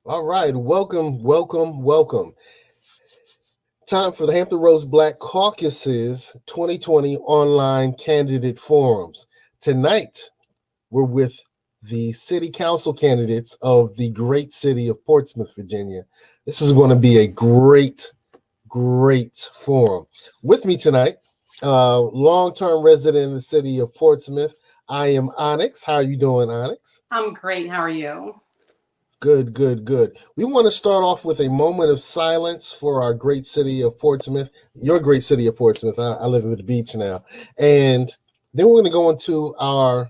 All right, welcome. Time for the Hampton Roads Black Caucus's 2020 online candidate forums. Tonight, we're with the city council candidates of the great city of Portsmouth, Virginia. This is going to be a great forum. With me tonight, long-term resident in the city of Portsmouth, I am Onyx. How are you doing, Onyx? I'm great. How are you? Good. We want to start off with a moment of silence for our great city of Portsmouth, your great city of Portsmouth. I live at the beach now. And then we're going to go into our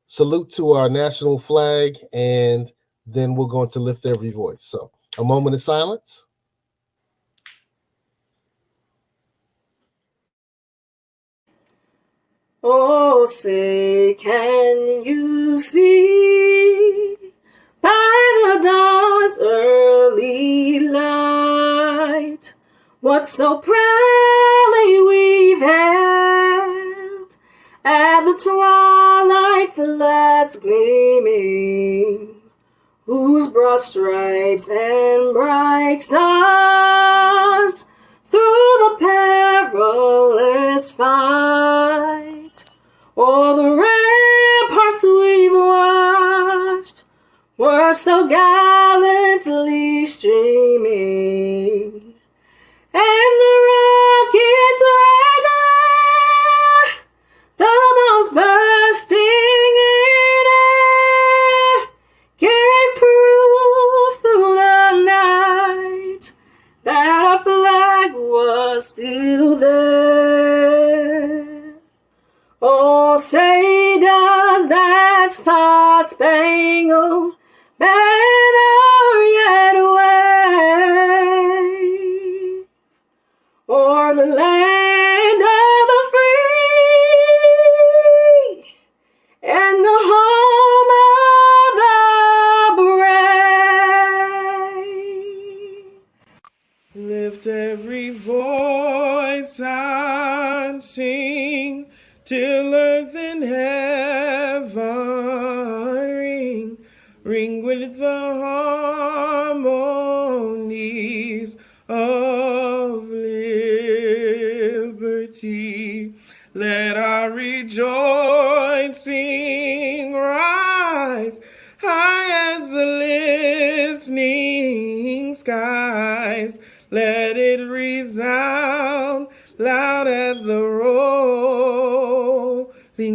salute to our national flag, and then we're going to lift every voice. So a moment of silence. Oh, say, can you see by the dawn's early light what so proudly we've hailed at the twilight's last gleaming, whose broad stripes and bright stars through the perilous fight o'er the ramparts we've watched were so gallantly streaming, and the rockets regular, the bombs bursting in air, gave proof through the night that our flag was still there. Oh, say does that star-spangled banner yet wave o'er the land of the free and the home of the brave? Lift every voice and sing till earth and heaven ring with the harmonies of liberty. Let our rejoicing rise high as the listening skies. Let it resound loud as the rolling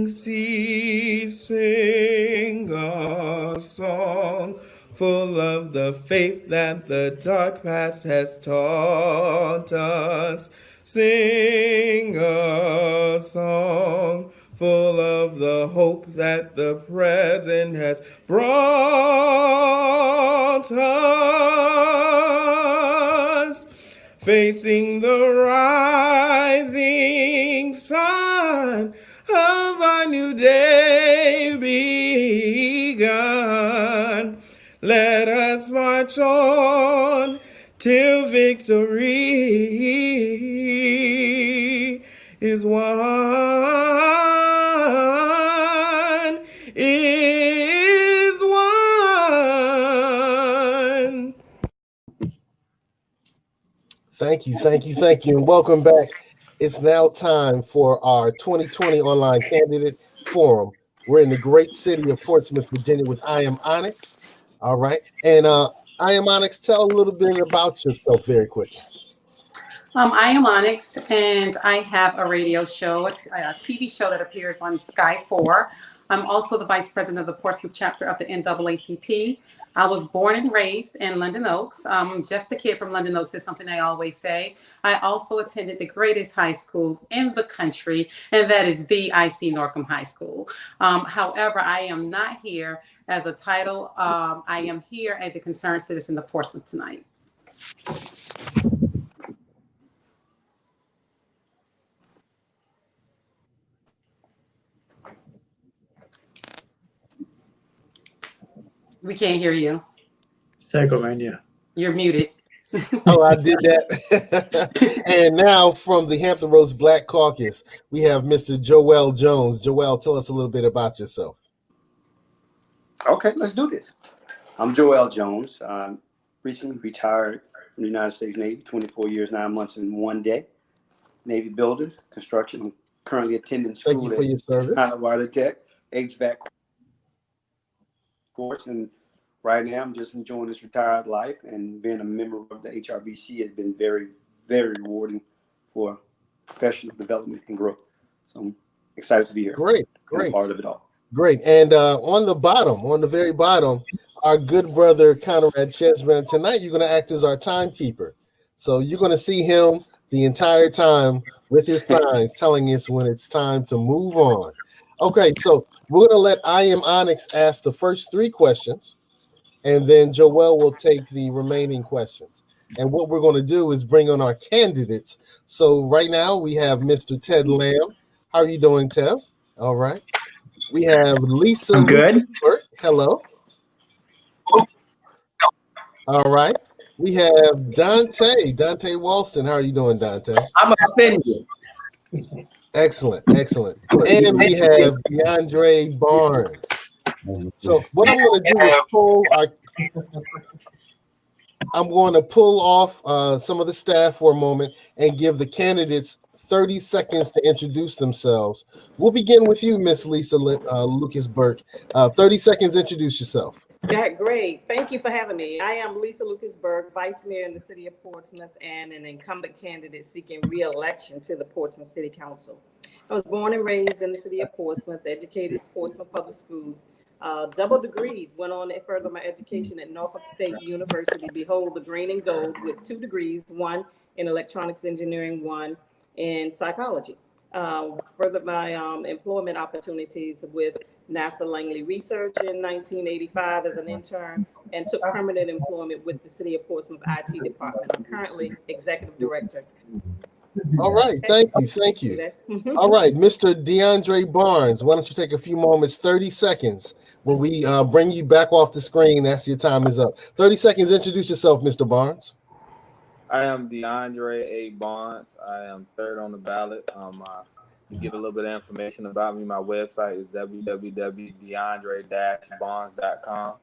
sea. Sing a song full of the faith that the dark past has taught us. Sing a song full of the hope that the present has brought us. Facing the rising sun of our new day begun, let us march on till victory is won, is won. Thank you, and welcome back. It's now time for our 2020 online candidate forum. We're in the great city of Portsmouth, Virginia with I Am Onyx. All right. And I Am Onyx, tell a little bit about yourself very quickly. I am Onyx, and I have a radio show, a TV show that appears on Sky 4. I'm also the vice president of the Portsmouth chapter of the NAACP. I was born and raised in London Oaks. Just a kid from London Oaks is something I always say. I also attended the greatest high school in the country, and that is the IC Norcom High School. However, I am not here as a title. I am here as a concerned citizen of Portsmouth tonight. We can't hear you. Psychomania. You're muted. Oh, I did that. And now from the Hampton Roads Black Caucus, we have Mr. Joelle Jones. Joelle, tell us a little bit about yourself. Okay, let's do this. I'm Joelle Jones. Recently retired from the United States Navy, 24 years, 9 months, and 1 day. Navy builder, construction. I'm currently attending school Thank you for your service. Water Tech, HVAC course, and right now I'm just enjoying this retired life, and being a member of the HRBC has been very, very rewarding for professional development and growth. So I'm excited to be here. Great. I'm part of it all. Great. And on the very bottom, our good brother Conrad Chesman. Tonight you're going to act as our timekeeper. So you're going to see him the entire time with his signs telling us when it's time to move on. Okay, so we're going to let I Am Onyx ask the first 3 questions, and then Joelle will take the remaining questions. And what we're going to do is bring on our candidates. So right now we have Mr. Ted Lamb. How are you doing, Ted? All right. We have Lisa. I'm good. Hello. All right. We have Dante Walston. How are you doing, Dante? I'm offended. Excellent. And we have Deandre Barnes. So what I'm going to do is I'm going to pull off some of the staff for a moment and give the candidates 30 seconds to introduce themselves. We'll begin with you, Miss Lisa Lucas Burke. 30 seconds, introduce yourself. Yeah, great. Thank you for having me. I am Lisa Lucas Burke, Vice Mayor in the City of Portsmouth and an incumbent candidate seeking re-election to the Portsmouth City Council. I was born and raised in the City of Portsmouth, educated at Portsmouth Public Schools, double degree, went on to further my education at Norfolk State University, behold the green and gold, with 2 degrees, 1 in electronics engineering, 1 in psychology. Further my employment opportunities with NASA Langley Research in 1985 as an intern, and took permanent employment with the City of Portsmouth IT department. I'm currently executive director. All right, thank you. All right, Mr. Deandre Barnes, why don't you take a few moments, 30 seconds, when we bring you back off the screen as your time is up. 30 seconds, introduce yourself, Mr. Barnes. I am Deandre A. Barnes. I am third on the ballot. To get a little bit of information about me, my website is www.deandre-barnes.com.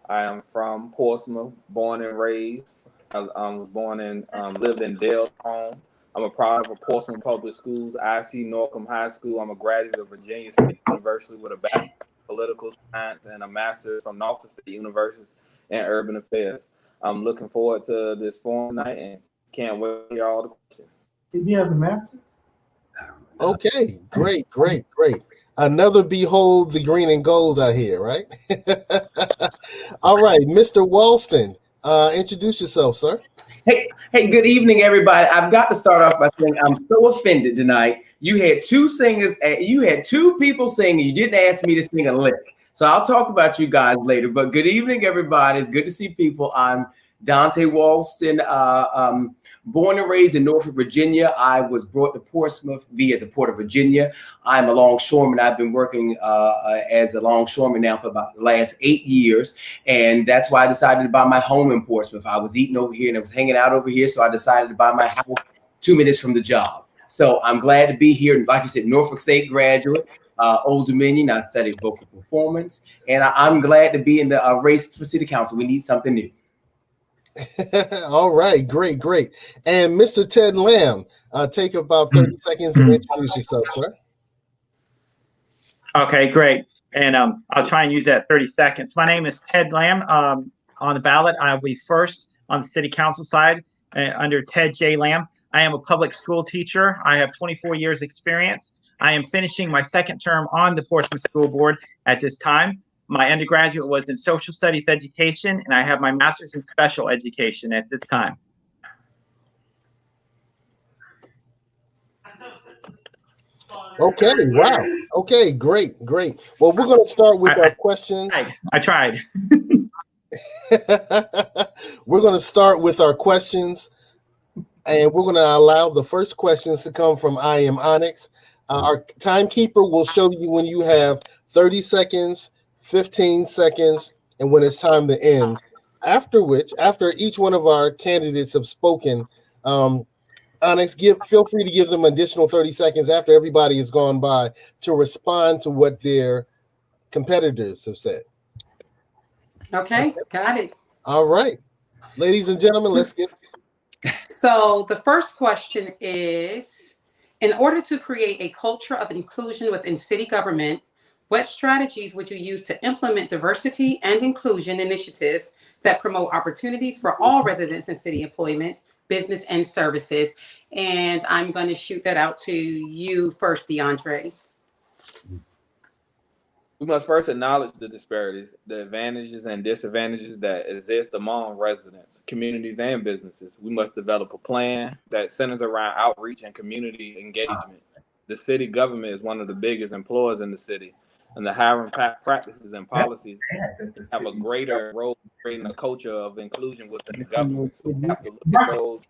I am from Portsmouth, born and raised. I was born and lived in Dale's home. I'm a product of Portsmouth Public Schools, IC Norcom High School. I'm a graduate of Virginia State University with a Bachelor in Political Science and a Master's from Norfolk State University in Urban Affairs. I'm looking forward to this forum tonight and can't wait to hear all the questions. Did he have the master? Okay, great. Another behold the green and gold out here, right? All right, Mr. Walston, introduce yourself, sir. Hey, good evening, everybody. I've got to start off by saying I'm so offended tonight. You had 2 singers, you had 2 people singing. You didn't ask me to sing a lick. So I'll talk about you guys later. But good evening, everybody. It's good to see people. I'm Dante Walston, born and raised in Norfolk, Virginia. I was brought to Portsmouth via the Port of Virginia. I'm a longshoreman. I've been working as a longshoreman now for about the last 8 years. And that's why I decided to buy my home in Portsmouth. I was eating over here and I was hanging out over here. So I decided to buy my house 2 minutes from the job. So I'm glad to be here. And like you said, Norfolk State graduate, Old Dominion. I studied vocal performance. And I'm glad to be in the race for City Council. We need something new. All right, great. And Mr. Ted Lamb, take about 30 seconds and introduce yourself, sir. Okay, great. And I'll try and use that 30 seconds. My name is Ted Lamb. On the ballot, I'll be first on the city council side under Ted J. Lamb. I am a public school teacher. I have 24 years experience. I am finishing my 2nd term on the Portsmouth School Board at this time. My undergraduate was in social studies education, and I have my master's in special education at this time. Okay, wow. Okay, great. Well, we're going to start with our questions. I tried. We're going to start with our questions, and we're going to allow the first questions to come from I Am Onyx. Our timekeeper will show you when you have 30 seconds, 15 seconds, and when it's time to end. After each one of our candidates have spoken, Onyx, feel free to give them additional 30 seconds after everybody has gone by to respond to what their competitors have said. Okay, got it. All right. Ladies and gentlemen, let's get. So the first question is, in order to create a culture of inclusion within city government, what strategies would you use to implement diversity and inclusion initiatives that promote opportunities for all residents in city employment, business, and services? And I'm going to shoot that out to you first, Deandre. We must first acknowledge the disparities, the advantages and disadvantages that exist among residents, communities, and businesses. We must develop a plan that centers around outreach and community engagement. The city government is one of the biggest employers in the city, and the hiring practices and policies have a greater role in creating a culture of inclusion within the government. So we have to look at those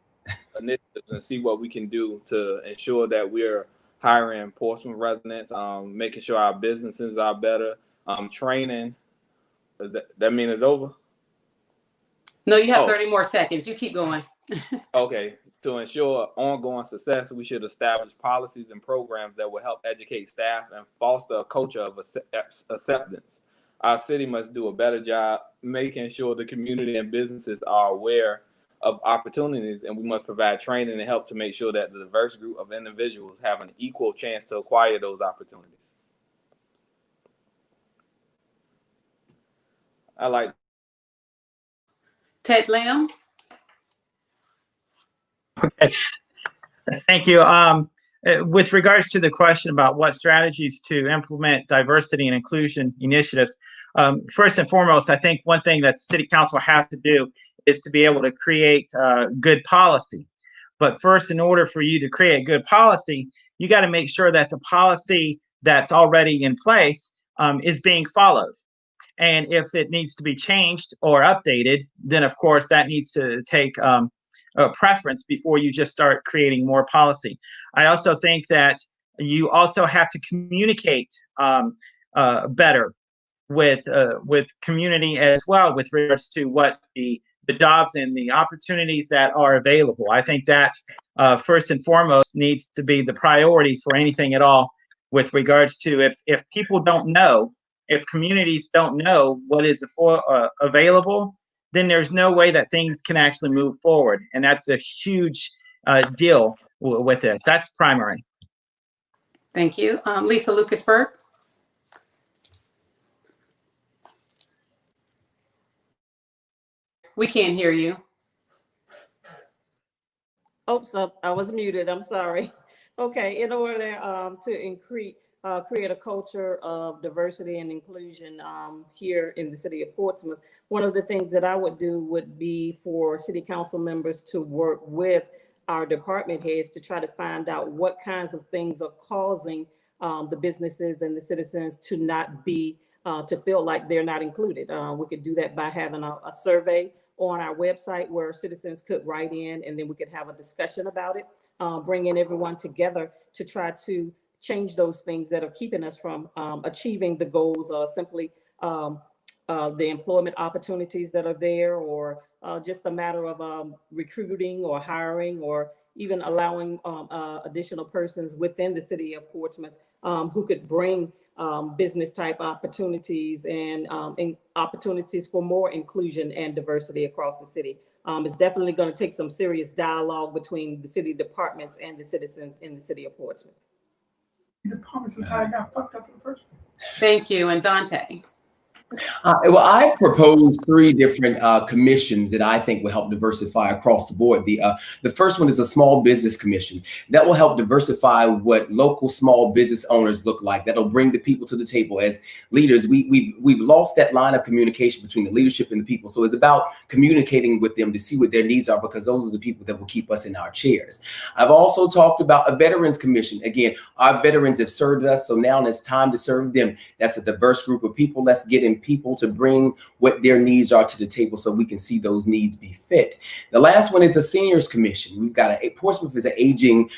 initiatives and see what we can do to ensure that we're hiring Portsmouth residents, making sure our businesses are better, training. That mean it's over? No, you have 30 more seconds. You keep going. Okay. To ensure ongoing success, we should establish policies and programs that will help educate staff and foster a culture of acceptance. Our city must do a better job making sure the community and businesses are aware of opportunities, and we must provide training and help to make sure that the diverse group of individuals have an equal chance to acquire those opportunities. I like. Ted Lamb. Okay, thank you. With regards to the question about what strategies to implement diversity and inclusion initiatives, first and foremost, I think one thing that the City Council has to do is to be able to create good policy. But first, in order for you to create good policy, you got to make sure that the policy that's already in place is being followed. And if it needs to be changed or updated, then of course that needs to take a preference before you just start creating more policy. I also think that you also have to communicate better with community as well with regards to what the jobs and the opportunities that are available. I think that first and foremost needs to be the priority for anything at all with regards to if people don't know, if communities don't know what is available, then there's no way that things can actually move forward. And that's a huge deal with this. That's primary. Thank you. Lisa Lucasberg. We can't hear you. Oops, I was muted. I'm sorry. Okay, in order to create a culture of diversity and inclusion here in the city of Portsmouth, one of the things that I would do would be for city council members to work with our department heads to try to find out what kinds of things are causing the businesses and the citizens to not be, to feel like they're not included. We could do that by having a survey on our website where citizens could write in, and then we could have a discussion about it, bringing everyone together to try to change those things that are keeping us from achieving the goals, or simply the employment opportunities that are there, or just a matter of recruiting or hiring, or even allowing additional persons within the city of Portsmouth who could bring business type opportunities and opportunities for more inclusion and diversity across the city. It's definitely going to take some serious dialogue between the city departments and the citizens in the city of Portsmouth. Departments is how I got fucked up in the first place. Thank you. And Dante. Well, I propose 3 different commissions that I think will help diversify across the board. The first one is a small business commission that will help diversify what local small business owners look like. That'll bring the people to the table. As leaders, we've lost that line of communication between the leadership and the people. So it's about communicating with them to see what their needs are, because those are the people that will keep us in our chairs. I've also talked about a veterans commission. Again, our veterans have served us, so now it's time to serve them. That's a diverse group of people. Let's get in people to bring what their needs are to the table so we can see those needs be fit. The last one is a seniors commission. We've got Portsmouth is an aging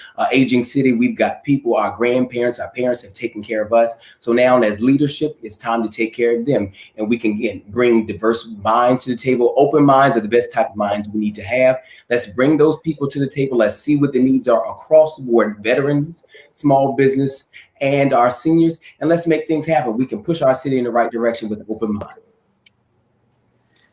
city. We've got people, our grandparents, our parents have taken care of us. So now as leadership, it's time to take care of them. And we can again bring diverse minds to the table. Open minds are the best type of minds we need to have. Let's bring those people to the table. Let's see what the needs are across the board, veterans, small business, and our seniors, and let's make things happen. We can push our city in the right direction with an open mind.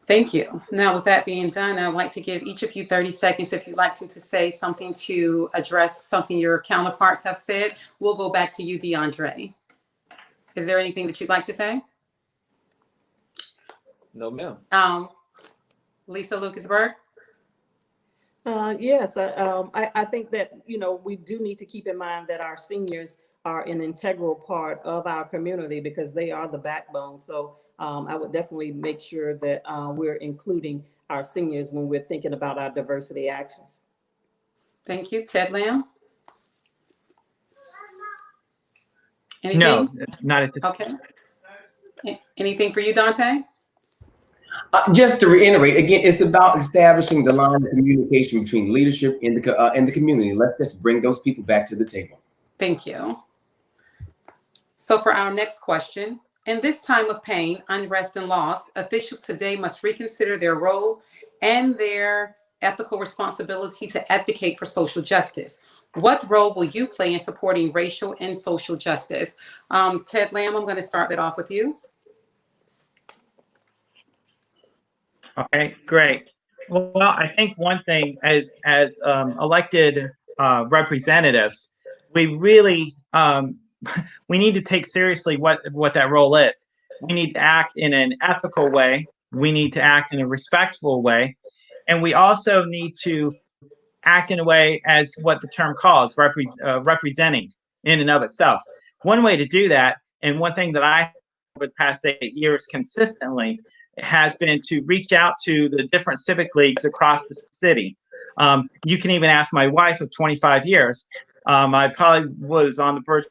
Thank you. Now, with that being done, I'd like to give each of you 30 seconds if you'd like to say something to address something your counterparts have said. We'll go back to you, Deandre. Is there anything that you'd like to say? No, ma'am. Lisa Lucasberg? Yes, I think that, we do need to keep in mind that our seniors are an integral part of our community because they are the backbone. So I would definitely make sure that we're including our seniors when we're thinking about our diversity actions. Thank you. Ted Lamb? Anything? No, not at this. Okay. Anything for you, Dante? Just to reiterate, again, it's about establishing the line of communication between leadership and the community. Let's just bring those people back to the table. Thank you. So for our next question, in this time of pain, unrest, and loss, officials today must reconsider their role and their ethical responsibility to advocate for social justice. What role will you play in supporting racial and social justice? Ted Lamb, I'm going to start that off with you. Okay, great. Well, I think one thing as elected representatives, we really we need to take seriously what that role is. We need to act in an ethical way. We need to act in a respectful way, and we also need to act in a way as what the term calls representing in and of itself. One way to do that, and one thing that I over the past 8 years consistently has been to reach out to the different civic leagues across the city. You can even ask my wife of 25 years. I probably was on the verge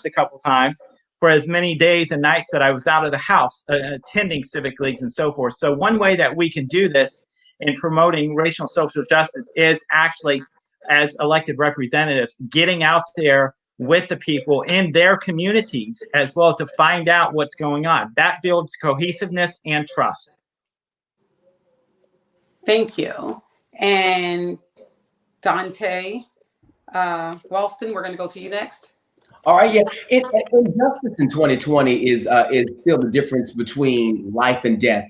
a couple times for as many days and nights that I was out of the house attending civic leagues and so forth. So one way that we can do this in promoting racial and social justice is actually, as elected representatives, getting out there with the people in their communities as well to find out what's going on. That builds cohesiveness and trust. Thank you. And Dante Ralston, we're going to go to you next. All right, yeah. Injustice in 2020 is still the difference between life and death.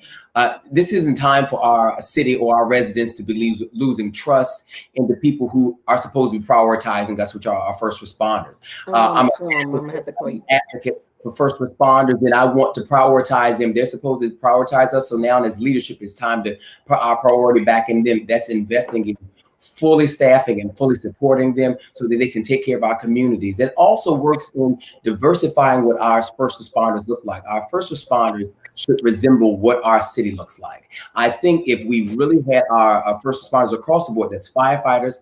This isn't time for our city or our residents to be losing trust in the people who are supposed to be prioritizing us, which are our first responders. I'm an advocate for first responders, and I want to prioritize them. They're supposed to prioritize us. So now as leadership, it's time to put our priority back in them. That's investing in fully staffing and fully supporting them so that they can take care of our communities. It also works in diversifying what our first responders look like. Our first responders should resemble what our city looks like. I think if we really had our first responders across the board, that's firefighters,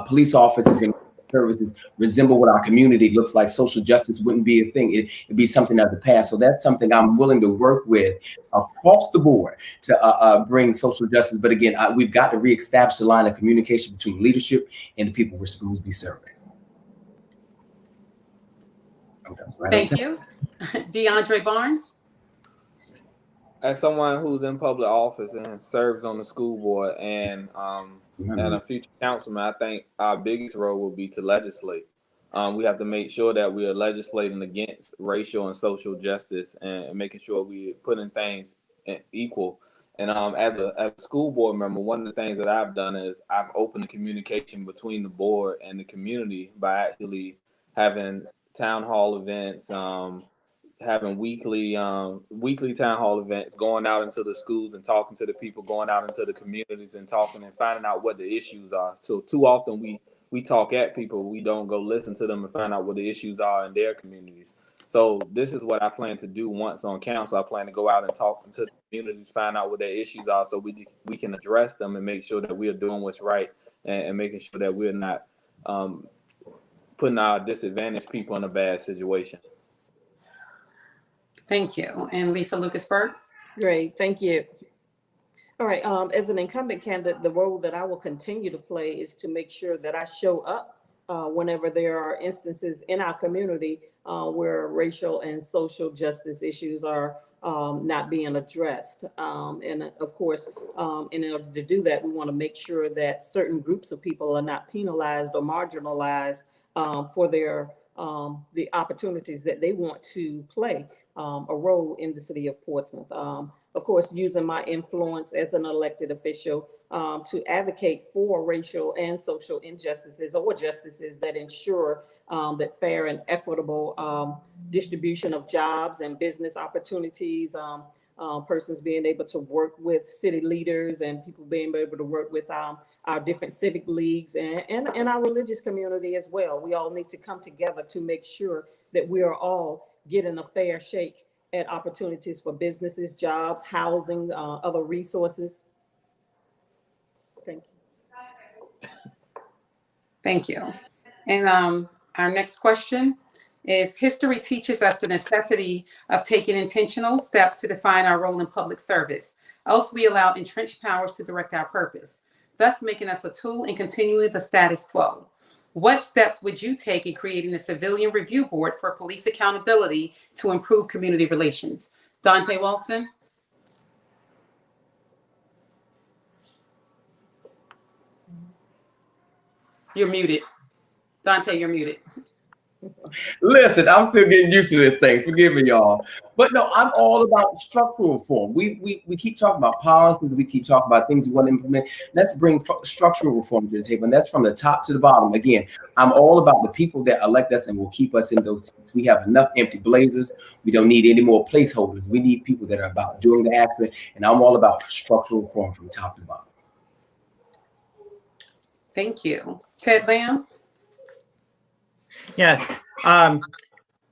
police officers, and services resemble what our community looks like, social justice wouldn't be a thing. It'd be something of the past. So that's something I'm willing to work with across the board to bring social justice. But again, we've got to reestablish the line of communication between leadership and the people we're supposed to be serving. Thank you. Deandre Barnes. As someone who's in public office and serves on the school board and a future councilman, I think our biggest role will be to legislate. We have to make sure that we are legislating against racial and social justice and making sure we're putting things equal. And as a school board member, one of the things that I've done is I've opened the communication between the board and the community by actually having town hall events, having weekly town hall events, going out into the schools and talking to the people, going out into the communities and talking and finding out what the issues are. So too often we talk at people, we don't go listen to them and find out what the issues are in their communities. So this is what I plan to do once on council. I plan to go out and talk to the communities, find out what their issues are so we can address them and make sure that we are doing what's right and making sure that we're not putting our disadvantaged people in a bad situation. Thank you. And Lisa Lucasberg. Great, thank you. All right, as an incumbent candidate, the role that I will continue to play is to make sure that I show up whenever there are instances in our community where racial and social justice issues are not being addressed. And of course, in order to do that, we want to make sure that certain groups of people are not penalized or marginalized for their the opportunities that they want to play a role in the city of Portsmouth. Of course, using my influence as an elected official to advocate for racial and social injustices or justices that ensure that fair and equitable distribution of jobs and business opportunities, persons being able to work with city leaders and people being able to work with our different civic leagues and our religious community as well. We all need to come together to make sure that we are all getting a fair shake at opportunities for businesses, jobs, housing, other resources. Thank you. Thank you. And our next question is, history teaches us the necessity of taking intentional steps to define our role in public service. Else we allow entrenched powers to direct our purpose, thus making us a tool in continuing the status quo. What steps would you take in creating a civilian review board for police accountability to improve community relations? Dante Walton. You're muted. Dante, you're muted. Listen, I'm still getting used to this thing. Forgive me, y'all. But no, I'm all about structural reform. We keep talking about policies. We keep talking about things we want to implement. Let's bring structural reform to the table. And that's from the top to the bottom. Again, I'm all about the people that elect us and will keep us in those seats. We have enough empty blazers. We don't need any more placeholders. We need people that are about doing the action. And I'm all about structural reform from top to bottom. Thank you. Ted Lamb. Yes. One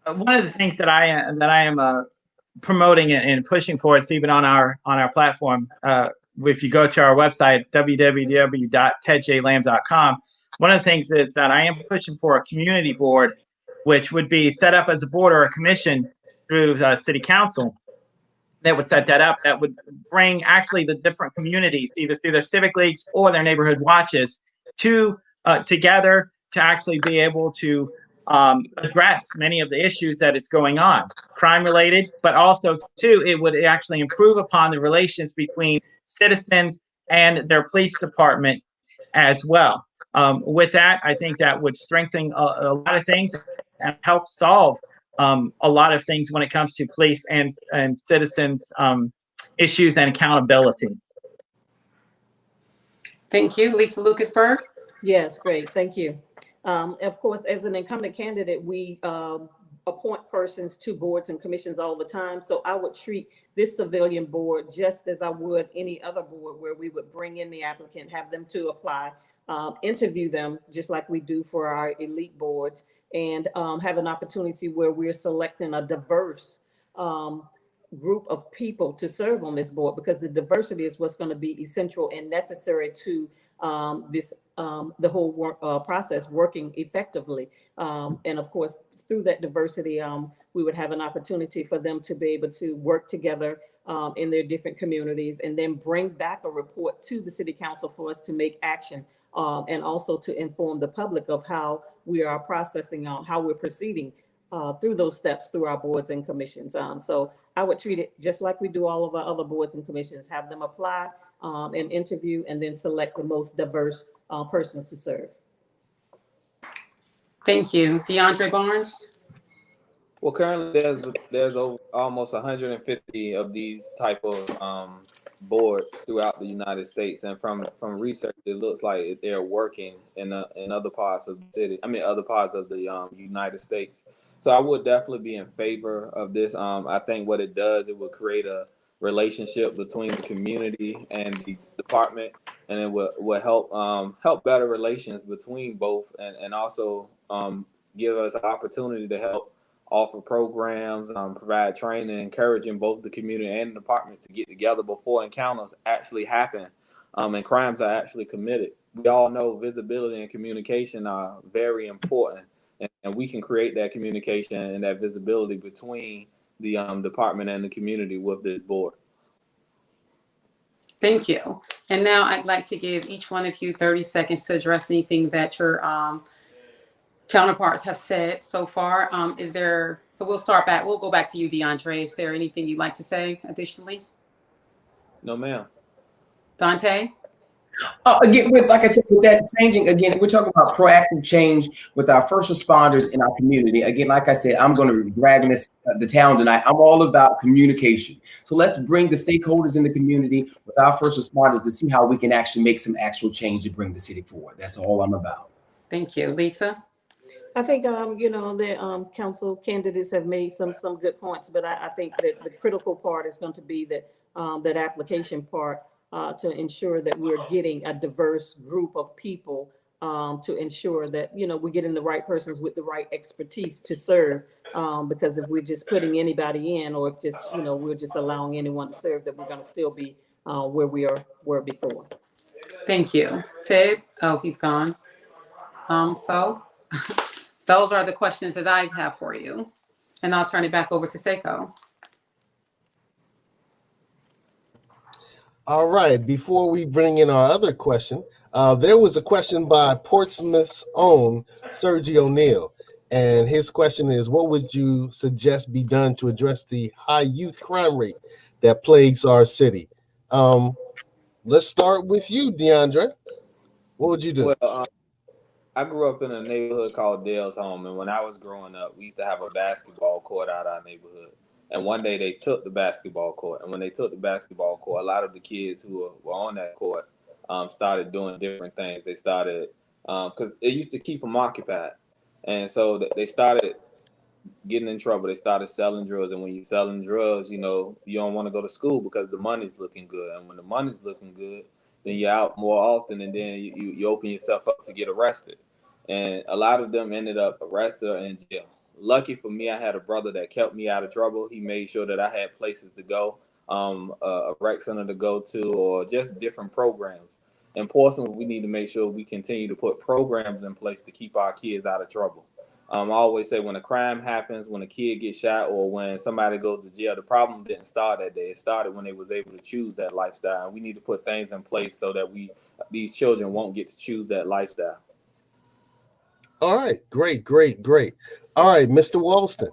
of the things that I am promoting and pushing for, it's even on our platform. If you go to our website, www.tedjlamb.com, one of the things is that I am pushing for a community board, which would be set up as a board or a commission through city council that would set that up, that would bring actually the different communities, either through their civic leagues or their neighborhood watches, to together to actually be able to address many of the issues that is going on, crime related, but also too, it would actually improve upon the relations between citizens and their police department as well. With that, I think that would strengthen a lot of things and help solve a lot of things when it comes to police and citizens issues and accountability. Thank you. Lisa Lucasberg. Yes, great. Thank you. Of course, as an incumbent candidate, we appoint persons to boards and commissions all the time. So I would treat this civilian board just as I would any other board, where we would bring in the applicant, have them to apply, interview them just like we do for our elite boards, and have an opportunity where we're selecting a diverse group of people to serve on this board, because the diversity is what's going to be essential and necessary to the whole process working effectively. And of course, through that diversity, we would have an opportunity for them to be able to work together in their different communities, and then bring back a report to the city council for us to make action, and also to inform the public of how we are processing, how we're proceeding through those steps through our boards and commissions. So I would treat it just like we do all of our other boards and commissions, have them apply and interview, and then select the most diverse persons to serve. Thank you. Deandre Barnes. Well, currently there's over almost 150 of these type of boards throughout the United States, and from research, it looks like they're working in other parts of the city. I mean, other parts of the United States. So I would definitely be in favor of this. I think what it does, it would create a relationship between the community and the department, and it will help better relations between both, and also give us an opportunity to help offer programs, provide training, encouraging both the community and the department to get together before encounters actually happen and crimes are actually committed. We all know visibility and communication are very important, and we can create that communication and that visibility between the department and the community with this board. Thank you. And now I'd like to give each one of you 30 seconds to address anything that your counterparts have said so far. So we'll go back to you, Deandre. Is there anything you'd like to say additionally? No, ma'am. Dante? Again, with like I said, with that changing, again, we're talking about proactive change with our first responders in our community. Again, like I said, I'm going to be dragging this the town tonight. I'm all about communication. So let's bring the stakeholders in the community with our first responders to see how we can actually make some actual change to bring the city forward. That's all I'm about. Thank you. Lisa? I think, the council candidates have made some good points, but I think that the critical part is going to be that application part to ensure that we're getting a diverse group of people to ensure that, we're getting the right persons with the right expertise to serve. Because if we're just putting anybody in, or if we're just allowing anyone to serve, that we're going to still be where we were before. Thank you. Ted? Oh, he's gone. So those are the questions that I have for you. And I'll turn it back over to Seiko. All right. Before we bring in our other question, there was a question by Portsmouth's own Sergio O'Neill. And his question is, what would you suggest be done to address the high youth crime rate that plagues our city? Let's start with you, Deandre. What would you do? Well, I grew up in a neighborhood called Dale's Home, and when I was growing up, we used to have a basketball court out our neighborhood. And one day they took the basketball court, and when they took the basketball court, a lot of the kids who were on that court started doing different things. They started because it used to keep them occupied, and so they started getting in trouble. They started selling drugs, and when you're selling drugs, you don't want to go to school because the money's looking good, and when the money's looking good, then you're out more often, and then you open yourself up to get arrested. And a lot of them ended up arrested or in jail. Lucky for me, I had a brother that kept me out of trouble. He made sure that I had places to go, a rec center to go to, or just different programs. In Portsmouth, we need to make sure we continue to put programs in place to keep our kids out of trouble. I always say when a crime happens, when a kid gets shot, or when somebody goes to jail, the problem didn't start that day. It started when they was able to choose that lifestyle. And we need to put things in place so that these children won't get to choose that lifestyle. All right, great. All right, Mr. Walston.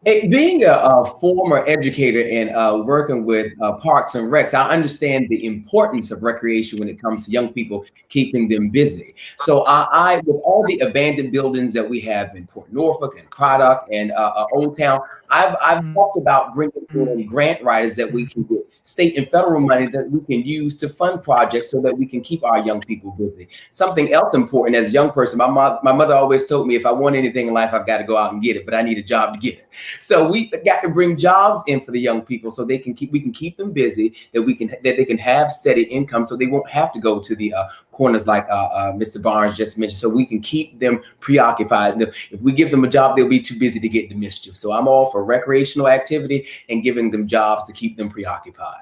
Being a former educator and working with parks and recs, I understand the importance of recreation when it comes to young people, keeping them busy. So I with all the abandoned buildings that we have in Port Norfolk and Craddock and Old Town, I've talked about bringing in grant writers that we can get state and federal money that we can use to fund projects so that we can keep our young people busy. Something else important as a young person, my mother always told me if I want anything in life, I've got to go out and get it, but I need a job to get it. So we got to bring jobs in for the young people so we can keep them busy, that they can have steady income so they won't have to go to the corners like Mr. Barnes just mentioned, so we can keep them preoccupied. If we give them a job, they'll be too busy to get the mischief. So I'm all for recreational activity and giving them jobs to keep them preoccupied.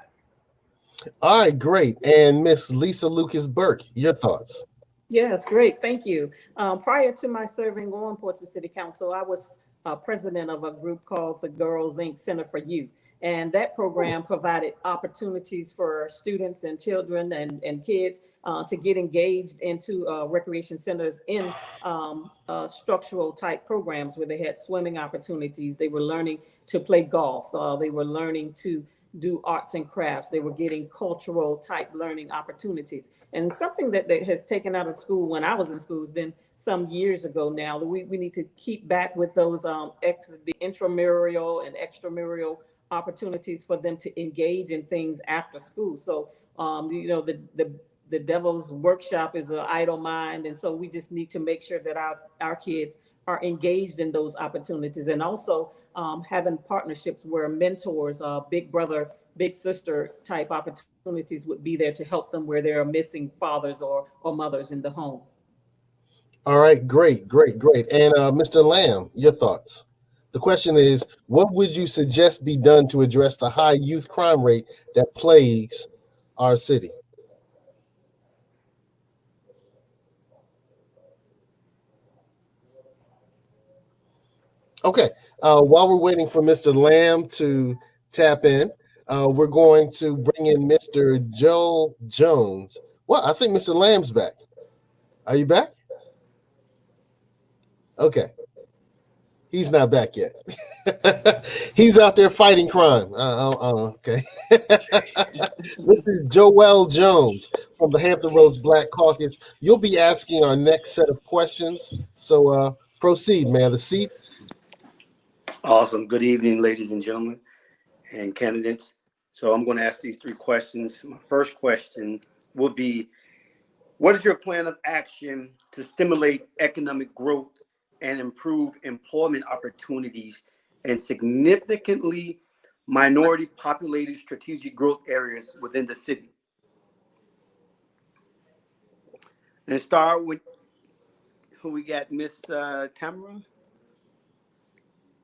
All right, great. And Miss Lisa Lucas Burke, your thoughts? Yes, great. Thank you. Prior to my serving on Portsmouth City Council, I was president of a group called the Girls Inc. Center for Youth. And that program provided opportunities for students and children and kids to get engaged into recreation centers in structural type programs where they had swimming opportunities. They were learning to play golf. They were learning to do arts and crafts. They were getting cultural type learning opportunities. And something that has taken out of school when I was in school has been some years ago now. We need to keep back with those the intramural and extramural opportunities for them to engage in things after school. So the devil's workshop is an idle mind, and so we just need to make sure that our kids are engaged in those opportunities, and also having partnerships where mentors, big brother, big sister type opportunities would be there to help them where there are missing fathers or mothers in the home. All right, great. And Mr. Lamb, your thoughts? The question is, what would you suggest be done to address the high youth crime rate that plagues our city? Okay, while we're waiting for Mr. Lamb to tap in, we're going to bring in Mr. Joelle Jones. Well, I think Mr. Lamb's back. Are you back? Okay. He's not back yet. He's out there fighting crime. Okay. This is Joelle Jones from the Hampton Roads Black Caucus. You'll be asking our next set of questions. So proceed, man. The seat. Awesome. Good evening, ladies and gentlemen and candidates. So I'm going to ask these 3 questions. My first question would be, what is your plan of action to stimulate economic growth and improve employment opportunities in significantly minority populated strategic growth areas within the city? And start with who we got, Miss Tamara?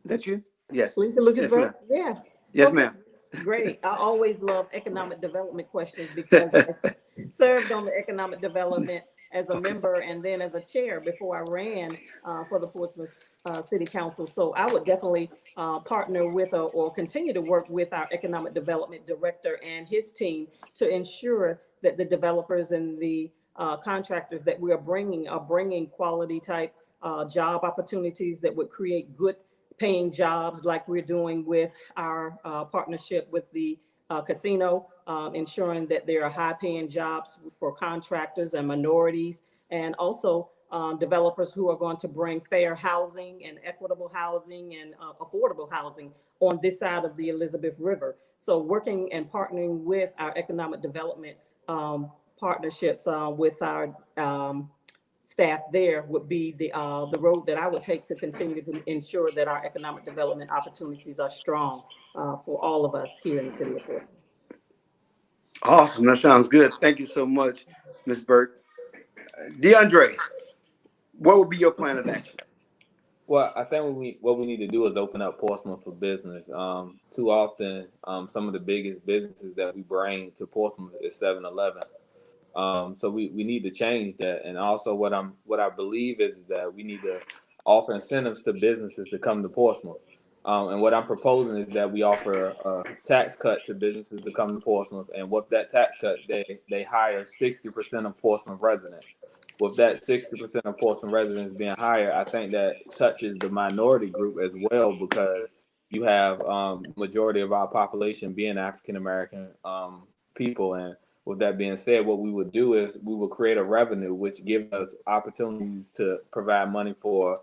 That's you? Yes. Lisa Yes, Lucasberg? ma'am. Yeah. Yes, Okay. ma'am. Great. I always love economic development questions because I served on the economic development as a member and then as a chair before I ran for the Portsmouth City Council. So I would definitely partner with or continue to work with our economic development director and his team to ensure that the developers and the contractors that we are bringing quality type job opportunities that would create good paying jobs, like we're doing with our partnership with the casino, ensuring that there are high paying jobs for contractors and minorities, and also developers who are going to bring fair housing and equitable housing and affordable housing on this side of the Elizabeth River. So working and partnering with our economic development partnerships with our staff there would be the road that I would take to continue to ensure that our economic development opportunities are strong for all of us here in the city of Portsmouth. Awesome. That sounds good. Thank you so much, Ms. Burke. Deandre, what would be your plan of action? Well, I think what we need to do is open up Portsmouth for business. Too often, some of the biggest businesses that we bring to Portsmouth is 7-Eleven. So we need to change that. And also what I believe is that we need to offer incentives to businesses to come to Portsmouth. And what I'm proposing is that we offer a tax cut to businesses to come to Portsmouth. And with that tax cut, they hire 60% of Portsmouth residents. With that 60% of Portsmouth residents being hired, I think that touches the minority group as well, because you have majority of our population being African American people. And with that being said, what we would do is we would create a revenue which gives us opportunities to provide money for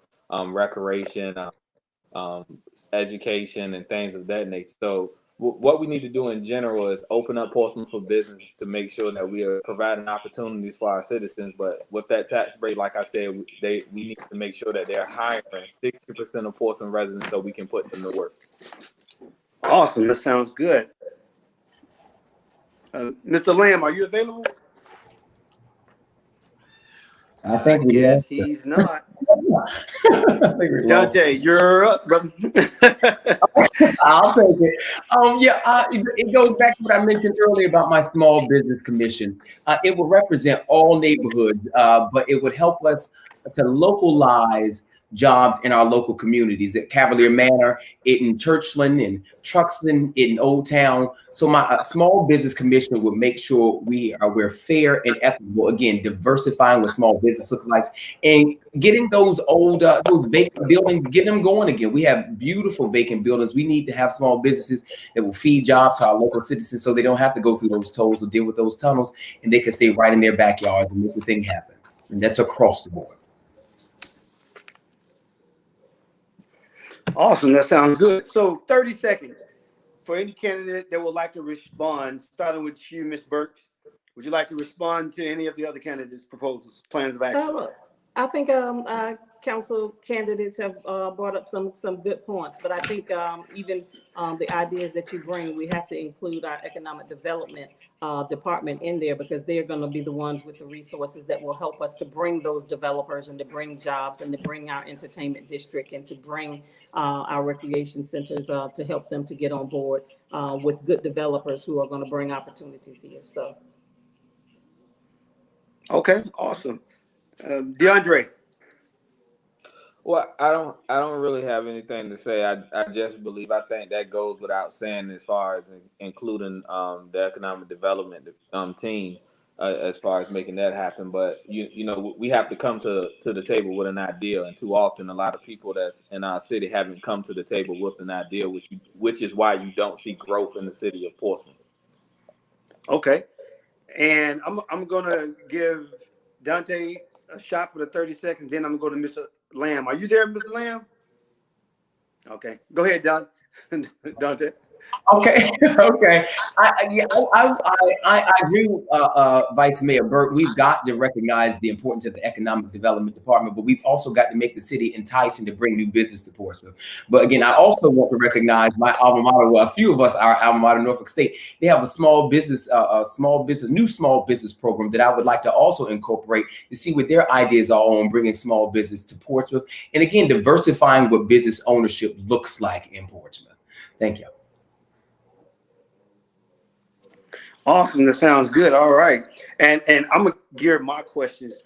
recreation, education, and things of that nature. So what we need to do in general is open up Portsmouth for business to make sure that we are providing opportunities for our citizens. But with that tax break, like I said, we need to make sure that they're hiring 60% of Portsmouth residents so we can put them to work. Awesome. That sounds good. Mr. Lamb, are you available? I guess he's not. Dante, you're up, brother. I'll take it. It goes back to what I mentioned earlier about my small business commission. It will represent all neighborhoods, but it would help us to localize jobs in our local communities at Cavalier Manor, in Churchland, in Truxton, in Old Town. So my small business commission would make sure we're fair and equitable. Again, diversifying what small business looks like, and getting those vacant buildings, getting them going again. We have beautiful vacant buildings. We need to have small businesses that will feed jobs to our local citizens, so they don't have to go through those tolls or deal with those tunnels, and they can stay right in their backyards and make the thing happen. And that's across the board. Awesome. That sounds good. So 30 seconds for any candidate that would like to respond, starting with you, Ms. Burks. Would you like to respond to any of the other candidates' proposals, plans of action? I think our council candidates have brought up some good points, but I think even the ideas that you bring, we have to include our economic development department in there, because they're going to be the ones with the resources that will help us to bring those developers and to bring jobs and to bring our entertainment district and to bring our recreation centers to help them to get on board with good developers who are going to bring opportunities here. So. Okay, awesome. Deandre. Well, I don't really have anything to say. I just believe, I think that goes without saying as far as including the economic development team. as far as making that happen. But you know, we have to come to the table with an idea, and too often a lot of people that's in our city haven't come to the table with an idea, which is why you don't see growth in the city of Portsmouth. Okay, and I'm gonna give Dante a shot for the 30 seconds. Then I'm gonna go to Mr. Lamb. Are you there, Mr. Lamb? Okay, go ahead, Dante. Okay, okay. I agree with Vice Mayor Burke. We've got to recognize the importance of the Economic Development Department, but we've also got to make the city enticing to bring new business to Portsmouth. But again, I also want to recognize my alma mater. Well, a few of us, our alma mater, Norfolk State, they have a new small business program that I would like to also incorporate to see what their ideas are on bringing small business to Portsmouth. And again, diversifying what business ownership looks like in Portsmouth. Thank you. Awesome. That sounds good. All right. And I'm going to gear my questions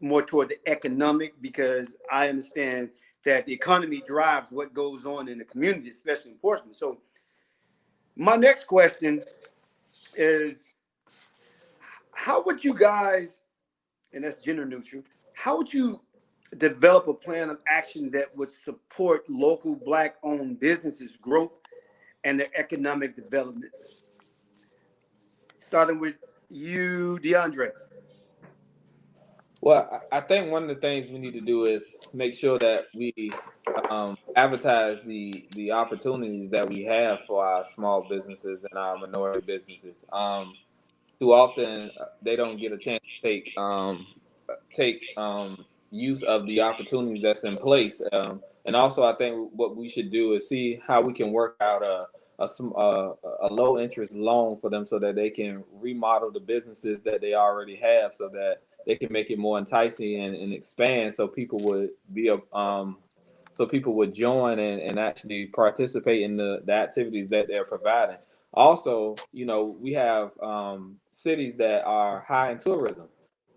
more toward the economic, because I understand that the economy drives what goes on in the community, especially in Portsmouth. So my next question is, how would you guys, and that's gender neutral, how would you develop a plan of action that would support local Black-owned businesses' growth and their economic development? Starting with you, Deandre. Well, I think one of the things we need to do is make sure that we advertise the opportunities that we have for our small businesses and our minority businesses. Too often they don't get a chance to take use of the opportunities that's in place. And also, I think what we should do is see how we can work out a low interest loan for them so that they can remodel the businesses that they already have, so that they can make it more enticing and expand, so people would join and actually participate in the activities that they're providing. Also, you know, we have cities that are high in tourism.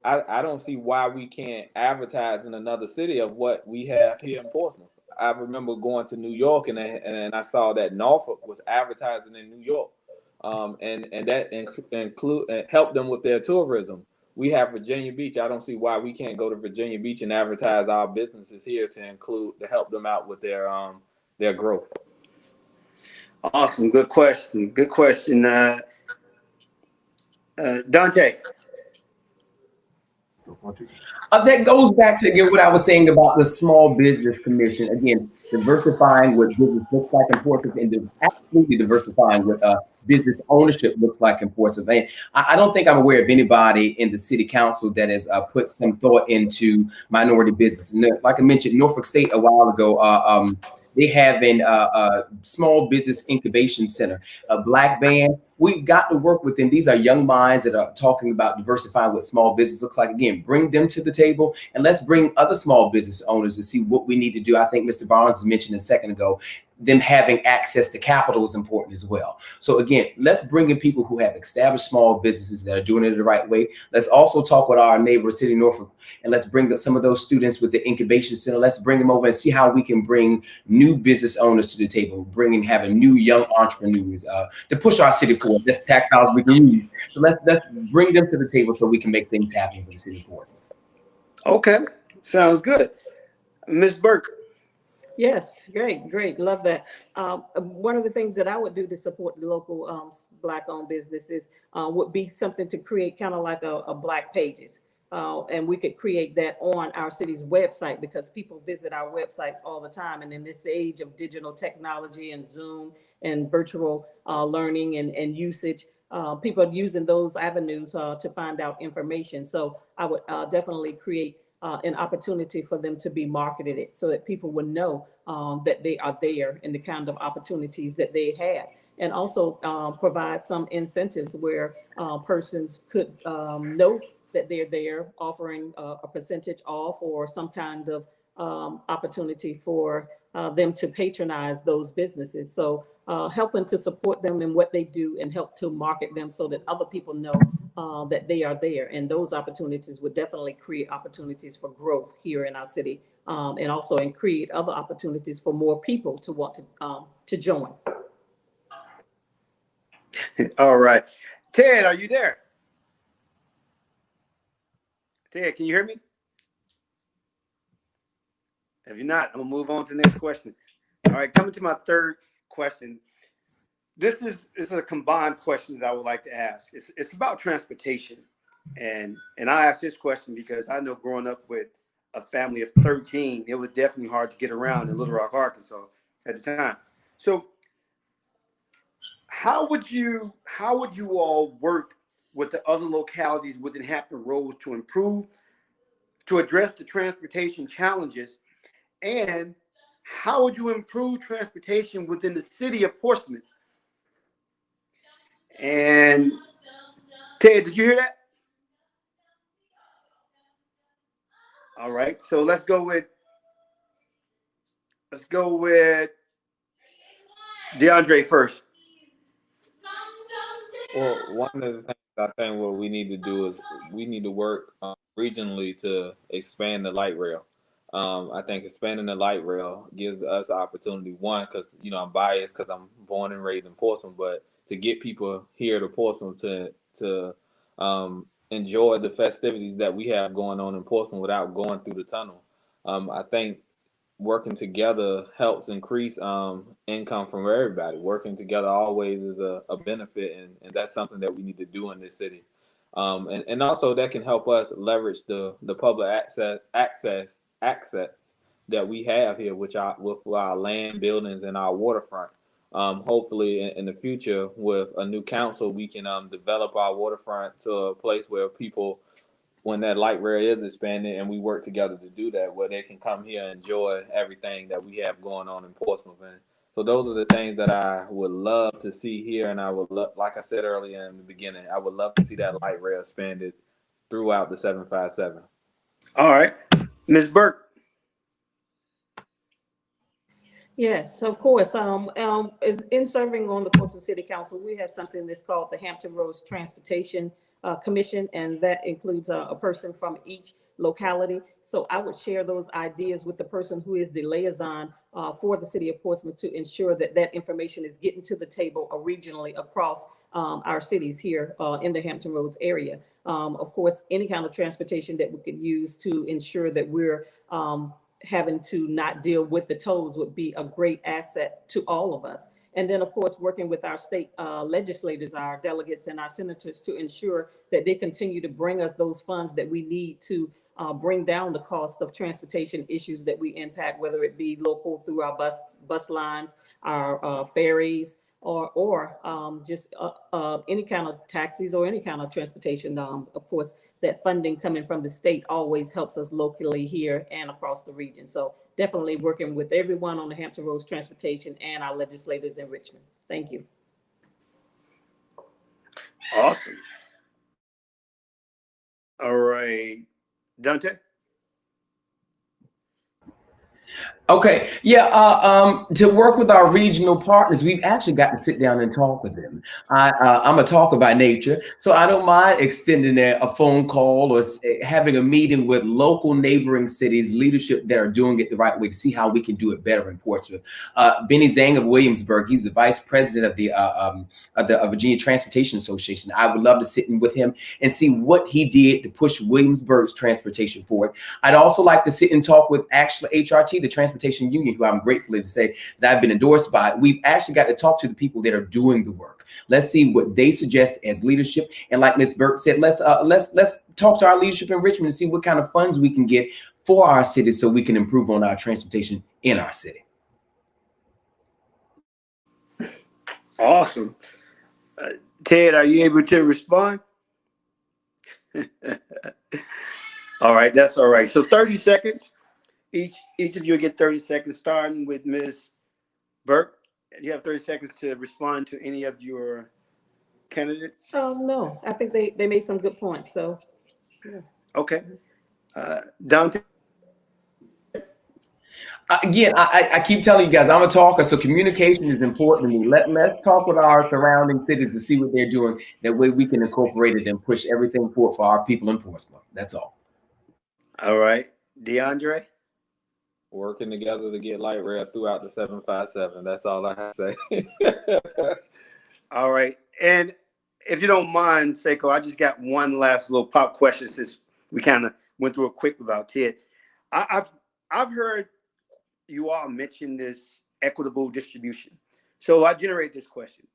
I don't see why we can't advertise in another city of what we have here in Portsmouth. I remember going to New York and I saw that Norfolk was advertising in New York, and that include help them with their tourism. We have Virginia Beach. I don't see why we can't go to Virginia Beach and advertise our businesses here to help them out with their growth. Awesome. Good question. Good question. Dante. That goes back to, again, what I was saying about the Small Business Commission. Again, diversifying what business looks like in Portsmouth, and absolutely diversifying what business ownership looks like in Portsmouth. And I don't think I'm aware of anybody in the city council that has put some thought into minority business. And like I mentioned, Norfolk State a while ago, they have a small business incubation center, a Black band. We've got to work with them. These are young minds that are talking about diversifying what small business looks like. Again, bring them to the table, and let's bring other small business owners to see what we need to do. I think Mr. Barnes mentioned a second ago, them having access to capital is important as well. So again, let's bring in people who have established small businesses that are doing it the right way. Let's also talk with our neighbor city, Norfolk, and let's bring some of those students with the incubation center. Let's bring them over and see how we can bring new business owners to the table, having new young entrepreneurs to push our city forward. That's tax dollars we can use. So let's bring them to the table so we can make things happen for the city forward. Okay, sounds good. Ms. Burke. Yes, great. Love that. One of the things that I would do to support the local Black-owned businesses would be something to create kind of like a Black Pages. And we could create that on our city's website, because people visit our websites all the time. And in this age of digital technology and Zoom and virtual learning and usage, people are using those avenues to find out information. So I would definitely create an opportunity for them to be marketed it, so that people would know that they are there and the kind of opportunities that they have. And also provide some incentives where persons could know that they're there, offering a percentage off or some kind of opportunity for them to patronize those businesses. So helping to support them in what they do and help to market them so that other people know that they are there. And those opportunities would definitely create opportunities for growth here in our city, and also create other opportunities for more people to want to join. All right. Ted, are you there? Ted, can you hear me? If you're not, I'm gonna move on to the next question. All right, coming to my third question. This is a combined question that I would like to ask. It's about transportation, and I ask this question because I know growing up with a family of 13, it was definitely hard to get around in Little Rock, Arkansas at the time. So, how would you all work with the other localities within Hampton Roads to address the transportation challenges, and how would you improve transportation within the city of Portsmouth? And Ted, did you hear that? All right, so let's go with Deandre first. Well, one of the things I think what we need to do is we need to work regionally to expand the light rail. I think expanding the light rail gives us opportunity. One, because I'm biased because I'm born and raised in Portsmouth, but to get people here to Portsmouth to enjoy the festivities that we have going on in Portsmouth without going through the tunnel. I think working together helps increase income from everybody. Working together always is a benefit, and that's something that we need to do in this city. And also that can help us leverage the public access that we have here, with our land, buildings, and our waterfront. Hopefully in the future with a new council, we can develop our waterfront to a place where people, when that light rail is expanded and we work together to do that, where they can come here and enjoy everything that we have going on in Portsmouth. And so those are the things that I would love to see here. And I would love, like I said earlier in the beginning, I would love to see that light rail expanded throughout the 757. All right, Ms. Burke. Yes, of course. In serving on the Portsmouth City Council, we have something that's called the Hampton Roads Transportation Commission, and that includes a person from each locality. So I would share those ideas with the person who is the liaison for the city of Portsmouth to ensure that that information is getting to the table regionally across our cities here in the Hampton Roads area. Of course, any kind of transportation that we could use to ensure that we're having to not deal with the tolls would be a great asset to all of us. And then, of course, working with our state legislators, our delegates and our senators to ensure that they continue to bring us those funds that we need to bring down the cost of transportation issues that we impact, whether it be local through our bus lines, our ferries, or just any kind of taxis or any kind of transportation. Of course, that funding coming from the state always helps us locally here and across the region. So definitely working with everyone on the Hampton Roads Transportation and our legislators in Richmond. Thank you. Awesome. All right, Dante. Okay, yeah, to work with our regional partners, we've actually got to sit down and talk with them. I'm a talker by nature, so I don't mind extending a phone call or having a meeting with local neighboring cities, leadership that are doing it the right way to see how we can do it better in Portsmouth. Benny Zhang of Williamsburg, he's the vice president of the Virginia Transportation Association. I would love to sit in with him and see what he did to push Williamsburg's transportation forward. I'd also like to sit and talk with actually HRT, the Transportation Union, who I'm grateful to say that I've been endorsed by. We've actually got to talk to the people that are doing the work. Let's see what they suggest as leadership. And like Ms. Burke said, let's talk to our leadership in Richmond and see what kind of funds we can get for our city so we can improve on our transportation in our city. Awesome. Ted, are you able to respond? All right, that's all right. So 30 seconds. Each of you get 30 seconds, starting with Ms. Burke. You have 30 seconds to respond to any of your candidates. Oh, no, I think they made some good points. So, yeah. Okay. Dante. Again, I keep telling you guys, I'm a talker, so communication is important to me. Let's talk with our surrounding cities to see what they're doing. That way we can incorporate it and push everything forward for our people in Portsmouth. That's all. All right. Deandre. Working together to get light rail throughout the 757. That's all I have to say. All right. And if you don't mind, Seiko, I just got one last little pop question since we kind of went through it quick without Ted. I've heard you all mention this equitable distribution. So I generate this question.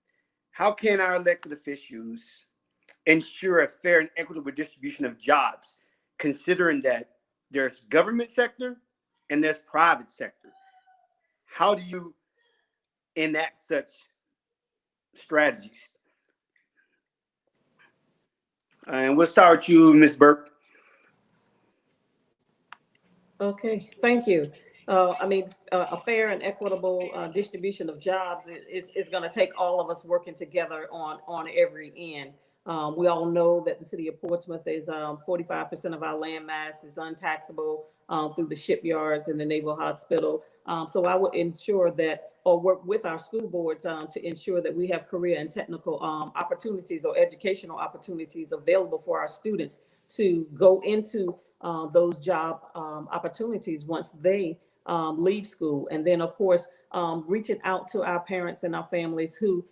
How can our elected officials ensure a fair and equitable distribution of jobs, considering that there's government sector and there's private sector? How do you enact such strategies? And we'll start with you, Ms. Burke. Okay, thank you. A fair and equitable distribution of jobs is going to take all of us working together on every end. We all know that the city of Portsmouth is 45% of our land mass is untaxable through the shipyards and the Naval Hospital. So I would ensure that, or work with our school boards to ensure that we have career and technical opportunities or educational opportunities available for our students to go into those job opportunities once they leave school. And then, of course, reaching out to our parents and our families who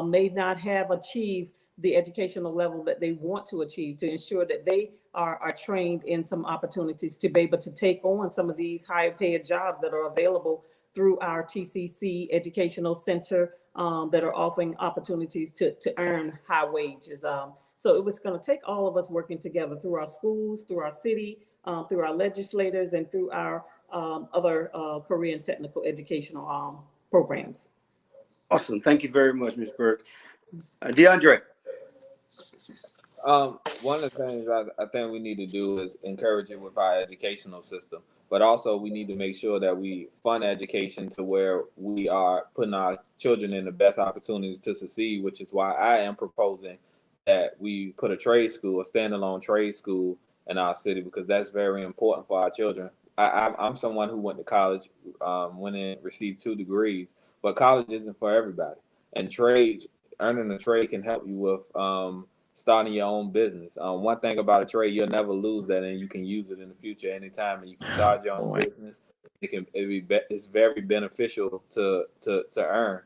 may not have achieved the educational level that they want to achieve, to ensure that they are trained in some opportunities to be able to take on some of these higher paid jobs that are available through our TCC Educational Center that are offering opportunities to earn high wages. So it was going to take all of us working together through our schools, through our city, through our legislators, and through our other career and technical educational programs. Awesome. Thank you very much, Ms. Burke. Deandre. One of the things I think we need to do is encourage it with our educational system, but also we need to make sure that we fund education to where we are putting our children in the best opportunities to succeed, which is why I am proposing that we put a trade school, a standalone trade school in our city, because that's very important for our children. I'm someone who went to college, went and received 2 degrees, but college isn't for everybody. And earning a trade can help you with starting your own business. One thing about a trade, you'll never lose that, and you can use it in the future anytime, and you can start your own business. It's very beneficial to earn.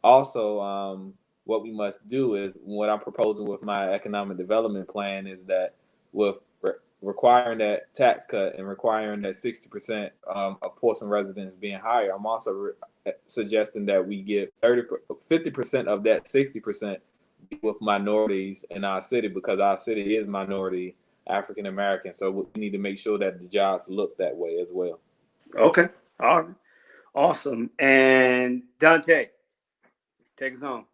Also, what we must do is, what I'm proposing with my economic development plan is that with requiring that tax cut and requiring that 60% of Portsmouth residents being higher, I'm also suggesting that we get 50% of that 60% with minorities in our city, because our city is minority African American. So we need to make sure that the jobs look that way as well. Okay. All right. Awesome. And Dante, take us home.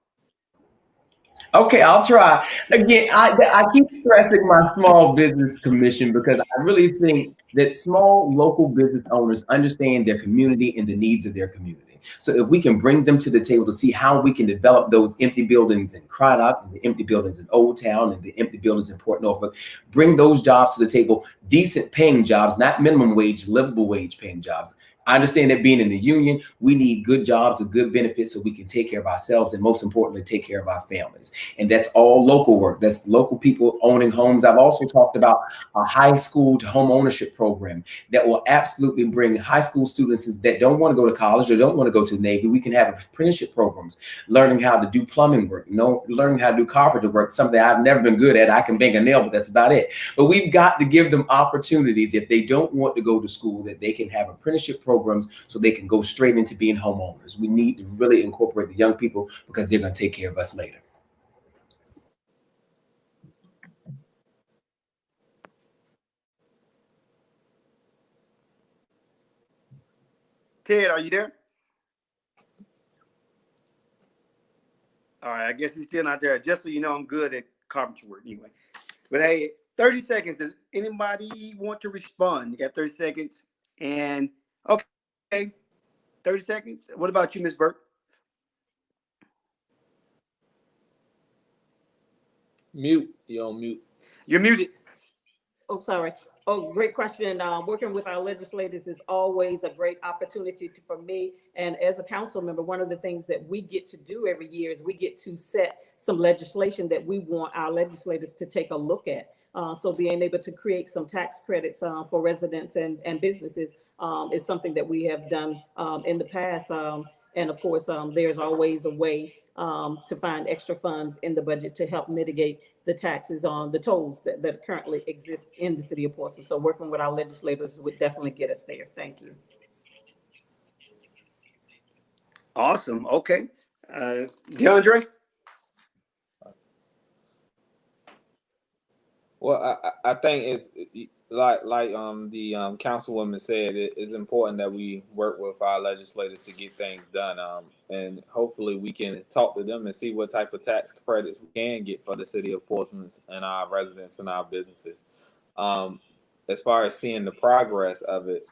Okay, I'll try. Again, I keep stressing my small business commission because I really think that small local business owners understand their community and the needs of their community. So if we can bring them to the table to see how we can develop those empty buildings in Craddock, and the empty buildings in Old Town, and the empty buildings in Port Norfolk, bring those jobs to the table, decent paying jobs, not minimum wage, livable wage paying jobs. I understand that being in the union, we need good jobs with good benefits so we can take care of ourselves and, most importantly, take care of our families. And that's all local work. That's local people owning homes. I've also talked about a high school to home ownership program that will absolutely bring high school students that don't want to go to college or don't want to go to the Navy. We can have apprenticeship programs, learning how to do plumbing work, learning how to do carpenter work, something I've never been good at. I can bang a nail, but that's about it. But we've got to give them opportunities if they don't want to go to school, that they can have apprenticeship programs so they can go straight into being homeowners. We need to really incorporate the young people because they're going to take care of us later. Ted, are you there? All right, I guess he's still not there. Just so you know, I'm good at carpentry work anyway. But hey, 30 seconds. Does anybody want to respond? You got 30 seconds. And okay, 30 seconds. What about you, Ms. Burke? Mute. You're on mute. You're muted. Oh, sorry. Oh, great question. Working with our legislators is always a great opportunity for me. And as a council member, one of the things that we get to do every year is we get to set some legislation that we want our legislators to take a look at. So being able to create some tax credits for residents and businesses is something that we have done in the past. And of course, there's always a way to find extra funds in the budget to help mitigate the taxes on the tolls that currently exist in the city of Portsmouth. So working with our legislators would definitely get us there. Thank you. Awesome. Okay. Deandre? Well, I think it's like the councilwoman said, it's important that we work with our legislators to get things done. And hopefully we can talk to them and see what type of tax credits we can get for the city of Portsmouth and our residents and our businesses. As far as seeing the progress of it,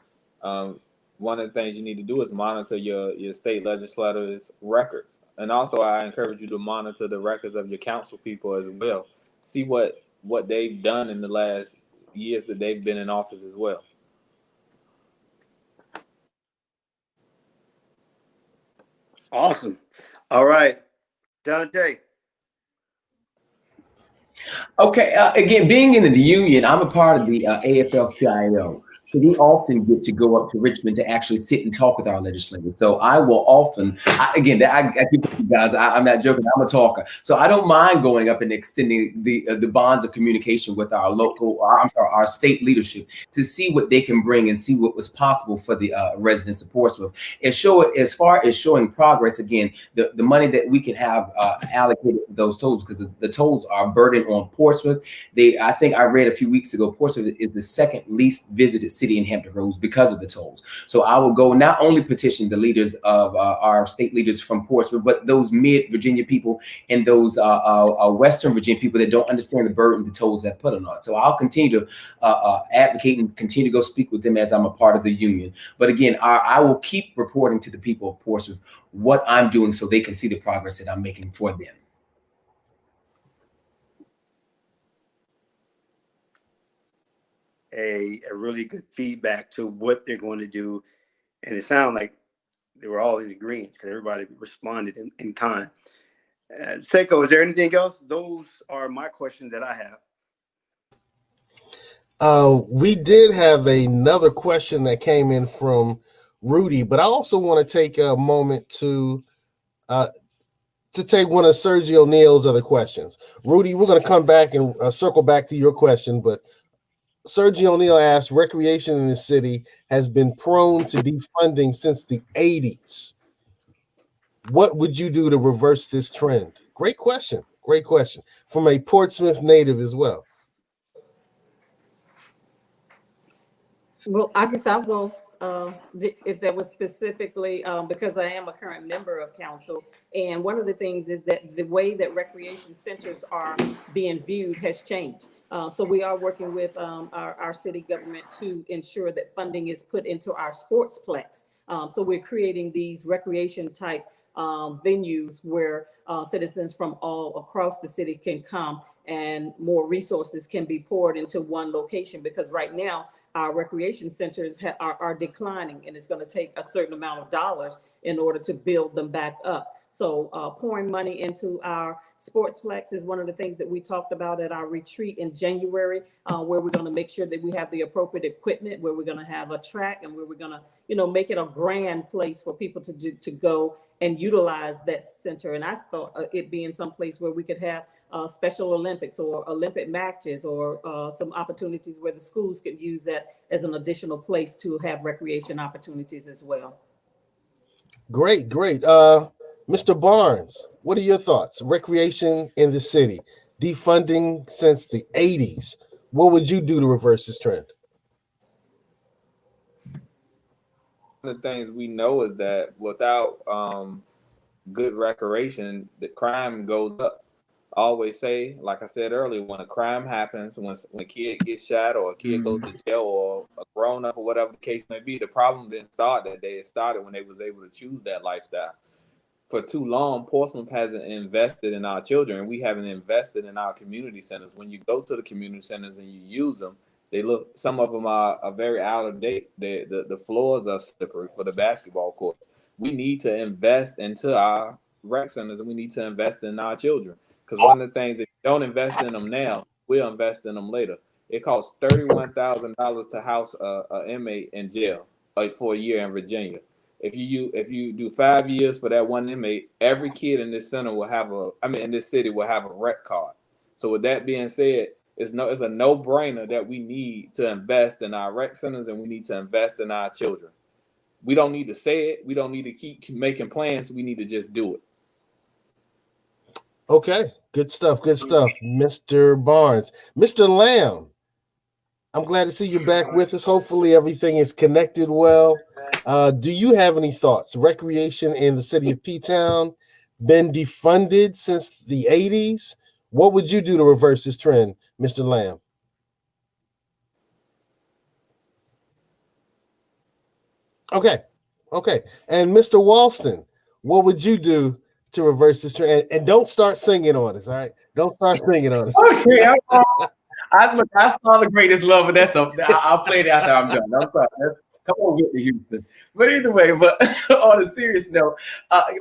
one of the things you need to do is monitor your state legislators' records. And also I encourage you to monitor the records of your council people as well. See what they've done in the last years that they've been in office as well. Awesome. All right. Dante. Okay, again, being in the union, I'm a part of the AFL-CIO. So we often get to go up to Richmond to actually sit and talk with our legislators. So I will often, I keep with you guys, I'm not joking, I'm a talker. So I don't mind going up and extending the bonds of communication with our our state leadership to see what they can bring and see what was possible for the residents of Portsmouth. And as far as showing progress, again, the money that we can have allocated to those tolls, because the tolls are a burden on Portsmouth. I think I read a few weeks ago, Portsmouth is the second least visited city in Hampton Roads because of the tolls. So I will go not only petition the leaders of our state leaders from Portsmouth, but those mid-Virginia people and those Western Virginia people that don't understand the burden the tolls have put on us. So I'll continue to advocate and continue to go speak with them as I'm a part of the union. But again, I will keep reporting to the people of Portsmouth what I'm doing so they can see the progress that I'm making for them. A really good feedback to what they're going to do. And it sounded like they were all in agreement because everybody responded in kind. Seiko, is there anything else? Those are my questions that I have. We did have another question that came in from Rudy, but I also want to take a moment to take one of Sergio Neal's other questions. Rudy, we're going to come back and circle back to your question, but Sergio Neal asked, recreation in the city has been prone to defunding since the 80s. What would you do to reverse this trend? Great question. Great question. From a Portsmouth native as well. Well, I guess I'll go if that was specifically because I am a current member of council. And one of the things is that the way that recreation centers are being viewed has changed. So we are working with our city government to ensure that funding is put into our sportsplex. So we're creating these recreation type venues where citizens from all across the city can come and more resources can be poured into one location, because right now our recreation centers are declining, and it's going to take a certain amount of dollars in order to build them back up. So pouring money into our sportsplex is one of the things that we talked about at our retreat in January, where we're going to make sure that we have the appropriate equipment, where we're going to have a track, and where we're going to, make it a grand place for people to go and utilize that center. And I thought it being someplace where we could have Special Olympics or Olympic matches, or some opportunities where the schools could use that as an additional place to have recreation opportunities as well. Great. Mr. Barnes, what are your thoughts? Recreation in the city, defunding since the 80s. What would you do to reverse this trend? One of the things we know is that without good recreation, the crime goes up. I always say, like I said earlier, when a crime happens, when a kid gets shot or a kid goes to jail or a grown up or whatever the case may be, the problem didn't start that day. It started when they was able to choose that lifestyle. For too long, Portsmouth hasn't invested in our children. We haven't invested in our community centers. When you go to the community centers and you use them, some of them are very out of date. The floors are slippery for the basketball courts. We need to invest into our rec centers, and we need to invest in our children. Because one of the things, if you don't invest in them now, we'll invest in them later. It costs $31,000 to house an inmate in jail for a year in Virginia. If you do 5 years for that one inmate, every kid in this center will have in this city will have a rec card. So with that being said, it's a no-brainer that we need to invest in our rec centers and we need to invest in our children. We don't need to say it. We don't need to keep making plans. We need to just do it. Okay, good stuff, Mr. Barnes. Mr. Lamb, I'm glad to see you back with us. Hopefully everything is connected well. Do you have any thoughts? Recreation in the city of P-Town been defunded since the 80s. What would you do to reverse this trend, Mr. Lamb? Okay. And Mr. Walston, what would you do to reverse this trend? And don't start singing on us, all right? Don't start singing on us. Okay, I saw the greatest love, and I'll play it after I'm done. I'm sorry. Come on, Whitney Houston. But either way, but on a serious note,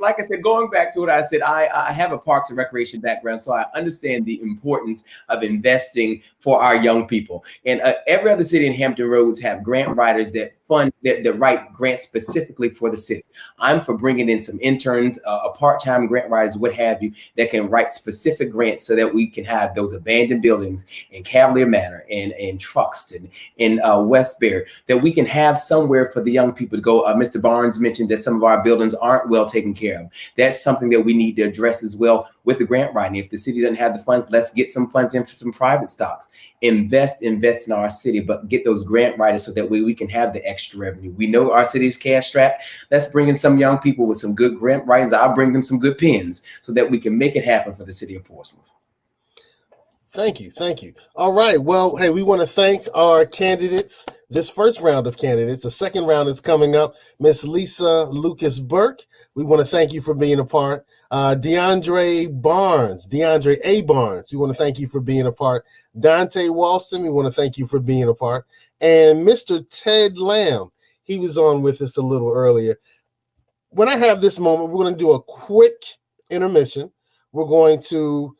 like I said, going back to what I said, I have a Parks and Recreation background, so I understand the importance of investing for our young people. And every other city in Hampton Roads have grant writers that fund that write grants specifically for the city. I'm for bringing in some interns, part-time grant writers, what have you, that can write specific grants so that we can have those abandoned buildings in Cavalier Manor and in Truxton, in Westbury, that we can have somewhere for the young people to go. Mr. Barnes mentioned that some of our buildings aren't well taken care of. That's something that we need to address as well with the grant writing. If the city doesn't have the funds, let's get some funds in for some private stocks. Invest in our city, but get those grant writers so that way we can have the extra revenue. We know our city's cash strapped. Let's bring in some young people with some good grant writings. I'll bring them some good pens so that we can make it happen for the city of Portsmouth. Thank you. All right. Well, hey, we want to thank our candidates, this first round of candidates. The second round is coming up. Miss Lisa Lucas Burke, we want to thank you for being a part. Deandre A. Barnes, we want to thank you for being a part. Dante Walston, we want to thank you for being a part. And Mr. Ted Lamb, he was on with us a little earlier. When I have this moment, we're going to do a quick intermission. We're going to,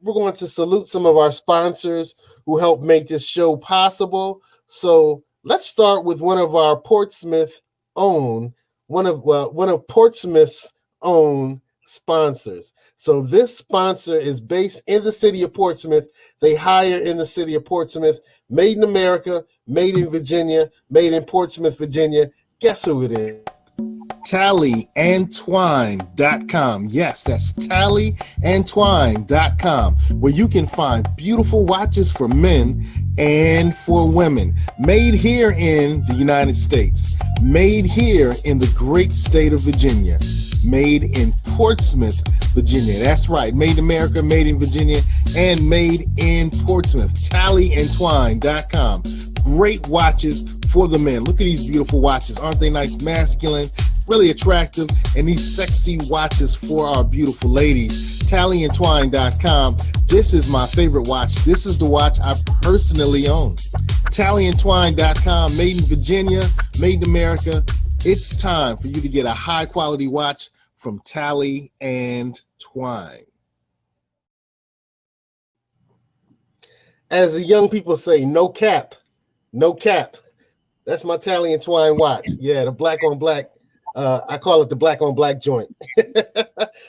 we're going to salute some of our sponsors who help make this show possible. So let's start with one of Portsmouth's own sponsors. So this sponsor is based in the city of Portsmouth. They hire in the city of Portsmouth, made in America, made in Virginia, made in Portsmouth, Virginia. Guess who it is? tallyandtwine.com. Yes, that's tallyandtwine.com, where you can find beautiful watches for men and for women, made here in the United States, made here in the great state of Virginia, made in Portsmouth, Virginia. That's right, made in America, made in Virginia, and made in Portsmouth. tallyandtwine.com. Great watches for the men. Look at these beautiful watches. Aren't they nice, masculine, really attractive? And these sexy watches for our beautiful ladies. tallyandtwine.com. This is my favorite watch. This is the watch I personally own. tallyandtwine.com. Made in Virginia, made in America. It's time for you to get a high quality watch from Tally and Twine. As the young people say, no cap. No cap. That's my Tally and Twine watch. Yeah, the black on black. I call it the black on black joint.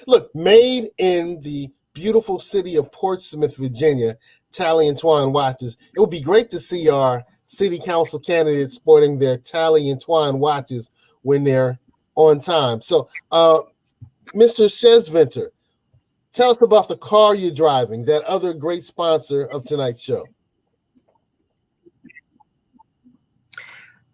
Look, made in the beautiful city of Portsmouth, Virginia, Tally and Twine watches. It would be great to see our city council candidates sporting their Tally and Twine watches when they're on time. So, Mr. Shesventer, tell us about the car you're driving, that other great sponsor of tonight's show.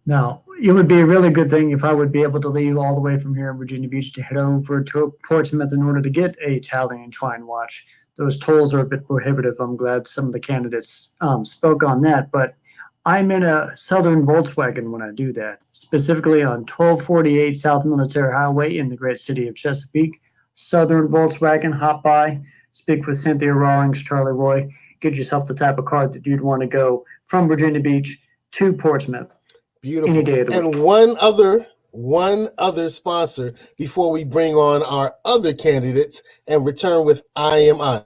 Now, it would be a really good thing if I would be able to leave all the way from here in Virginia Beach to head over to Portsmouth in order to get a Tally and Twine watch. Those tolls are a bit prohibitive. I'm glad some of the candidates spoke on that, but I'm in a Southern Volkswagen when I do that, specifically on 1248 South Military Highway in the great city of Chesapeake. Southern Volkswagen, hop by, speak with Cynthia Rawlings, Charlie Roy, get yourself the type of car that you'd want to go from Virginia Beach to Portsmouth. Beautiful. Any day of the and week. one other sponsor before we bring on our other candidates and return with I Am On.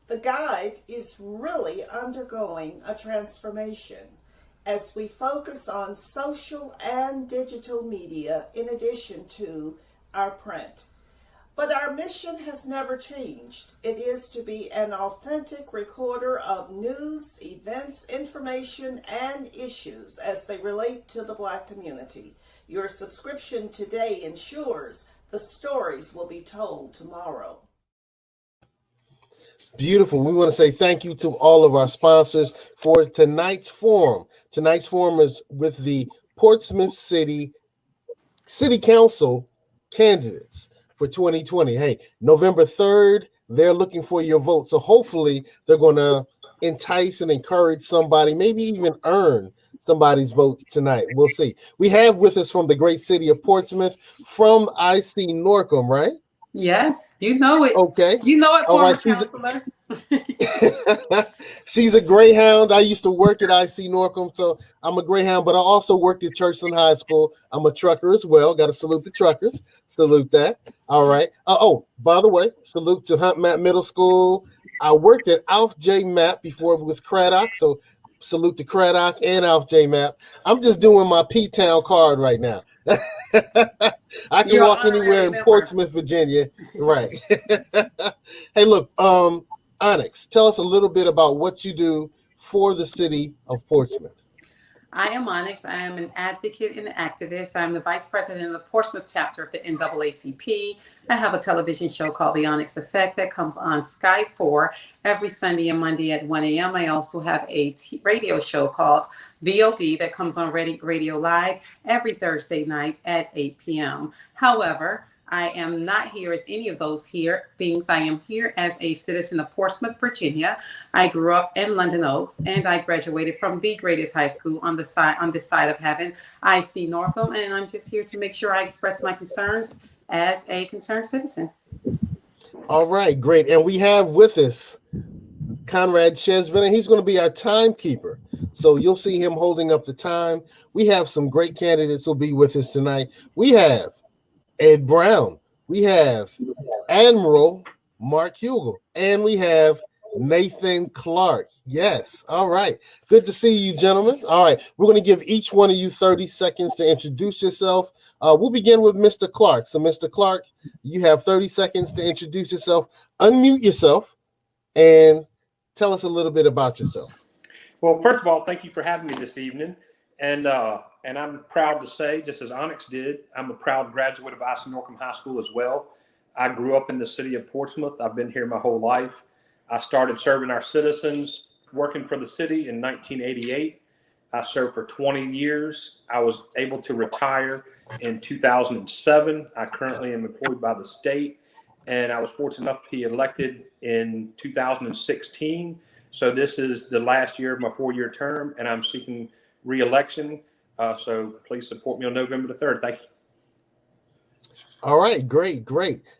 The guide is really undergoing a transformation. as we focus on social and digital media in addition to our print. But our mission has never changed. It is to be an authentic recorder of news, events, information, and issues as they relate to the Black community. Your subscription today ensures the stories will be told tomorrow. Beautiful. We want to say thank you to all of our sponsors for tonight's forum. Tonight's forum is with the Portsmouth City Council candidates for 2020. Hey, November 3rd, they're looking for your vote. So hopefully they're going to entice and encourage somebody, maybe even earn somebody's vote tonight. We'll see. We have with us from the great city of Portsmouth, from IC Norcom, right? Yes, you know it. Okay. You know it, All former right. counselor. She's a Greyhound. I used to work at IC Norcom, so I'm a Greyhound, but I also worked at Churchland High School. I'm a trucker as well. Got to salute the truckers. Salute that. All right. Oh, by the way, salute to Hunt Map Middle School. I worked at Alf J Map before it was Craddock, so salute to Craddock and Alf J Map. I'm just doing my P-Town card right now. I can walk anywhere in Portsmouth, Virginia. Right. Hey, look, Onyx, tell us a little bit about what you do for the city of Portsmouth. I am Onyx. I am an advocate and an activist. I'm the vice president of the Portsmouth chapter of the NAACP. I have a television show called The Onyx Effect that comes on Sky 4 every Sunday and Monday at 1 a.m. I also have a radio show called VOD that comes on Radio Live every Thursday night at 8 p.m. However, I am not here as any of those things. I am here as a citizen of Portsmouth, Virginia. I grew up in London Oaks, and I graduated from the greatest high school on this side of heaven, IC Norcom, and I'm just here to make sure I express my concerns as a concerned citizen. All right, great. And we have with us Conrad Chesvin, and he's going to be our timekeeper. So you'll see him holding up the time. We have some great candidates who'll be with us tonight. We have Ed Brown, we have Admiral Mark Hugel, and we have Nathan Clark. Yes. All right. Good to see you, gentlemen. All right. We're going to give each one of you 30 seconds to introduce yourself. We'll begin with Mr. Clark. So, Mr. Clark, you have 30 seconds to introduce yourself. Unmute yourself and tell us a little bit about yourself. Well, first of all, thank you for having me this evening. And I'm proud to say, just as Onyx did, I'm a proud graduate of IC Norcom High School as well. I grew up in the city of Portsmouth. I've been here my whole life. I started serving our citizens, working for the city in 1988. I served for 20 years. I was able to retire in 2007. I currently am employed by the state, and I was fortunate enough to be elected in 2016. So this is the last year of my 4-year term, and I'm seeking re-election. So please support me on November the 3rd. Thank you. All right, great.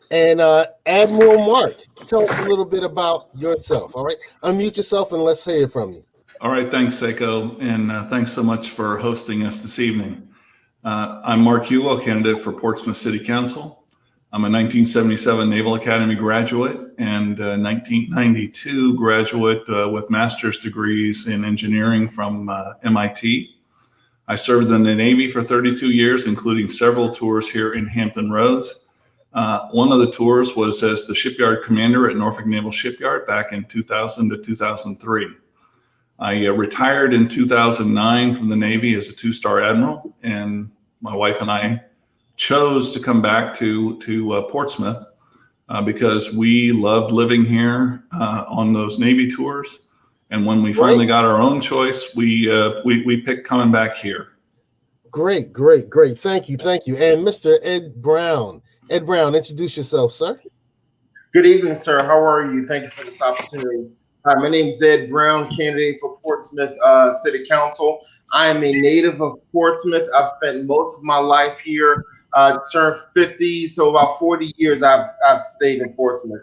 And Admiral Mark, tell us a little bit about yourself. All right, unmute yourself and let's hear from you. All right, thanks, Seiko, and thanks so much for hosting us this evening. I'm Mark Hugel, candidate for Portsmouth City Council. I'm a 1977 Naval Academy graduate and 1992 graduate with master's degrees in engineering from MIT. I served in the Navy for 32 years, including several tours here in Hampton Roads. One of the tours was as the shipyard commander at Norfolk Naval Shipyard back in 2000 to 2003. I retired in 2009 from the Navy as a 2-star admiral, and my wife and I chose to come back to Portsmouth because we loved living here on those Navy tours. And when we finally got our own choice, we picked coming back here. Great. Thank you. And Mr. Ed Brown, introduce yourself, sir. Good evening, sir. How are you? Thank you for this opportunity. Hi, my name is Ed Brown, candidate for Portsmouth City Council. I am a native of Portsmouth. I've spent most of my life here. Turned 50, so about 40 years I've stayed in Portsmouth.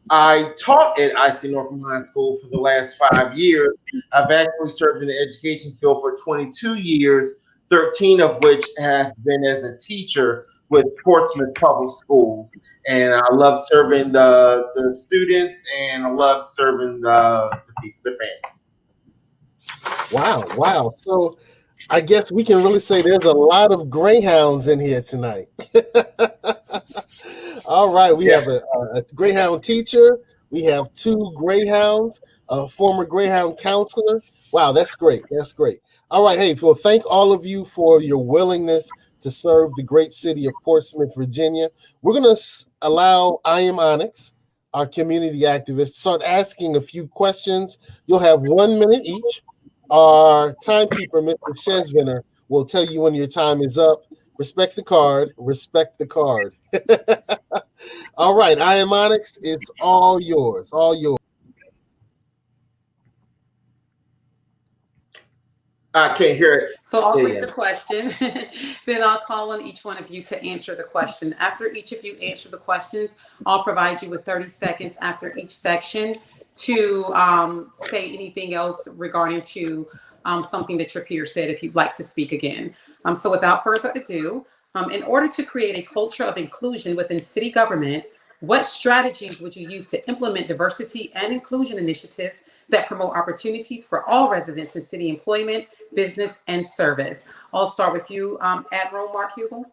I taught at IC Norcom High School for the last 5 years. I've actually served in the education field for 22 years, 13 of which have been as a teacher with Portsmouth Public School. And I love serving the students, and I love serving the families. Wow. So I guess we can really say there's a lot of greyhounds in here tonight. All right, we have a greyhound teacher. We have 2 greyhounds, a former greyhound counselor. Wow, that's great. That's great. All right, hey, well, thank all of you for your willingness to serve the great city of Portsmouth, Virginia. We're going to allow I Am Onyx, our community activist, start asking a few questions. You'll have 1 minute each. Our timekeeper, Mr. Chesviner, will tell you when your time is up. Respect the card. Respect the card. All right, I Am Onyx. It's all yours. All yours. I can't hear it. So I'll read the question, then I'll call on each one of you to answer the question. After each of you answer the questions, I'll provide you with 30 seconds after each section to say anything else regarding to something that your peer said if you'd like to speak again. So without further ado, in order to create a culture of inclusion within city government, what strategies would you use to implement diversity and inclusion initiatives that promote opportunities for all residents in city employment, business, and service? I'll start with you, Admiral Mark Hugel.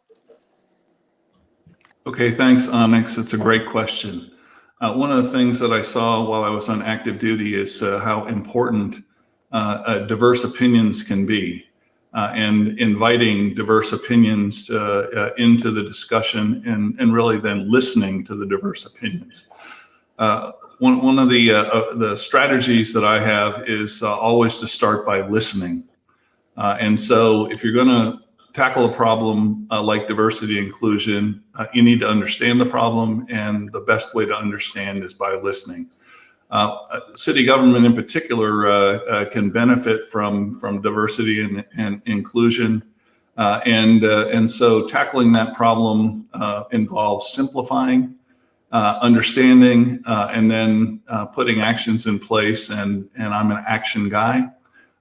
Okay, thanks, Onyx. It's a great question. One of the things that I saw while I was on active duty is how important diverse opinions can be. And inviting diverse opinions into the discussion and really then listening to the diverse opinions. One of the strategies that I have is always to start by listening. And so if you're going to tackle a problem like diversity and inclusion, you need to understand the problem, and the best way to understand is by listening. City government in particular can benefit from diversity and inclusion. And so tackling that problem involves simplifying, understanding, and then putting actions in place. And I'm an action guy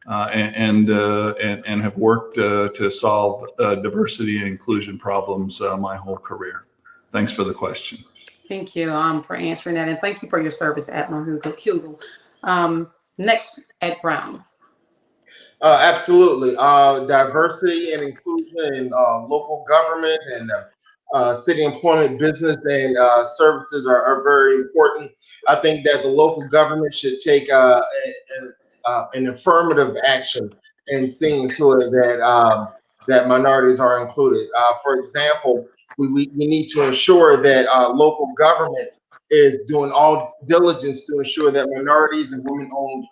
and have worked to solve diversity and inclusion problems my whole career. Thanks for the question. Thank you for answering that, and thank you for your service, Admiral Hugel. Next, Ed Brown. Absolutely. Diversity and inclusion in local government and city employment, business, and services are very important. I think that the local government should take an affirmative action in seeing to it that that minorities are included. For example, we need to ensure that local government is doing all diligence to ensure that minorities and women-owned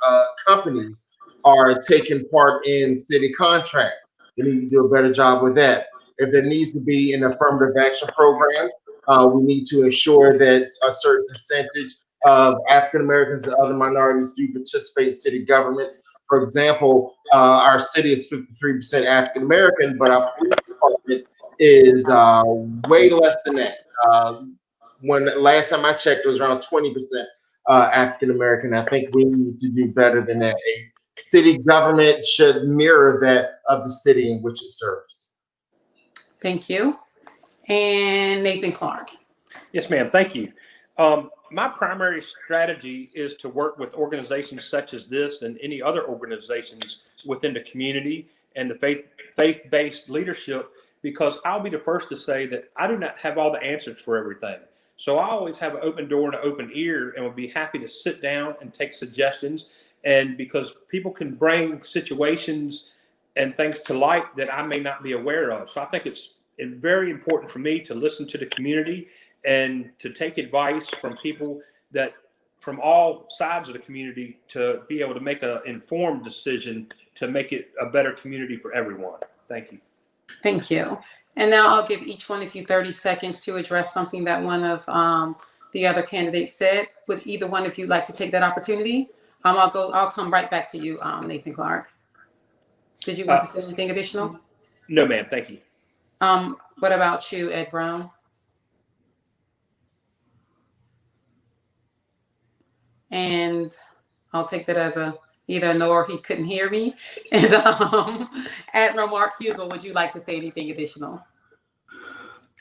companies are taking part in city contracts. We need to do a better job with that. If there needs to be an affirmative action program, we need to ensure that a certain percentage of African Americans and other minorities do participate in city governments. For example, our city is 53% African American, but our police department is way less than that. When last time I checked, it was around 20% African American. I think we need to do better than that. A city government should mirror that of the city in which it serves. Thank you. And Nathan Clark. Yes, ma'am. Thank you. My primary strategy is to work with organizations such as this and any other organizations within the community and the faith-based leadership, because I'll be the first to say that I do not have all the answers for everything. So I always have an open door and an open ear, and would be happy to sit down and take suggestions. And because people can bring situations and things to light that I may not be aware of. So I think it's very important for me to listen to the community and to take advice from people that from all sides of the community to be able to make an informed decision to make it a better community for everyone. Thank you. Thank you. And now I'll give each one of you 30 seconds to address something that one of the other candidates said. Would either one of you like to take that opportunity? I'll come right back to you, Nathan Clark. Did you want to say anything additional? No, ma'am. Thank you. What about you, Ed Brown? And I'll take that as either no or he couldn't hear me. And Admiral Mark Hugel, would you like to say anything additional?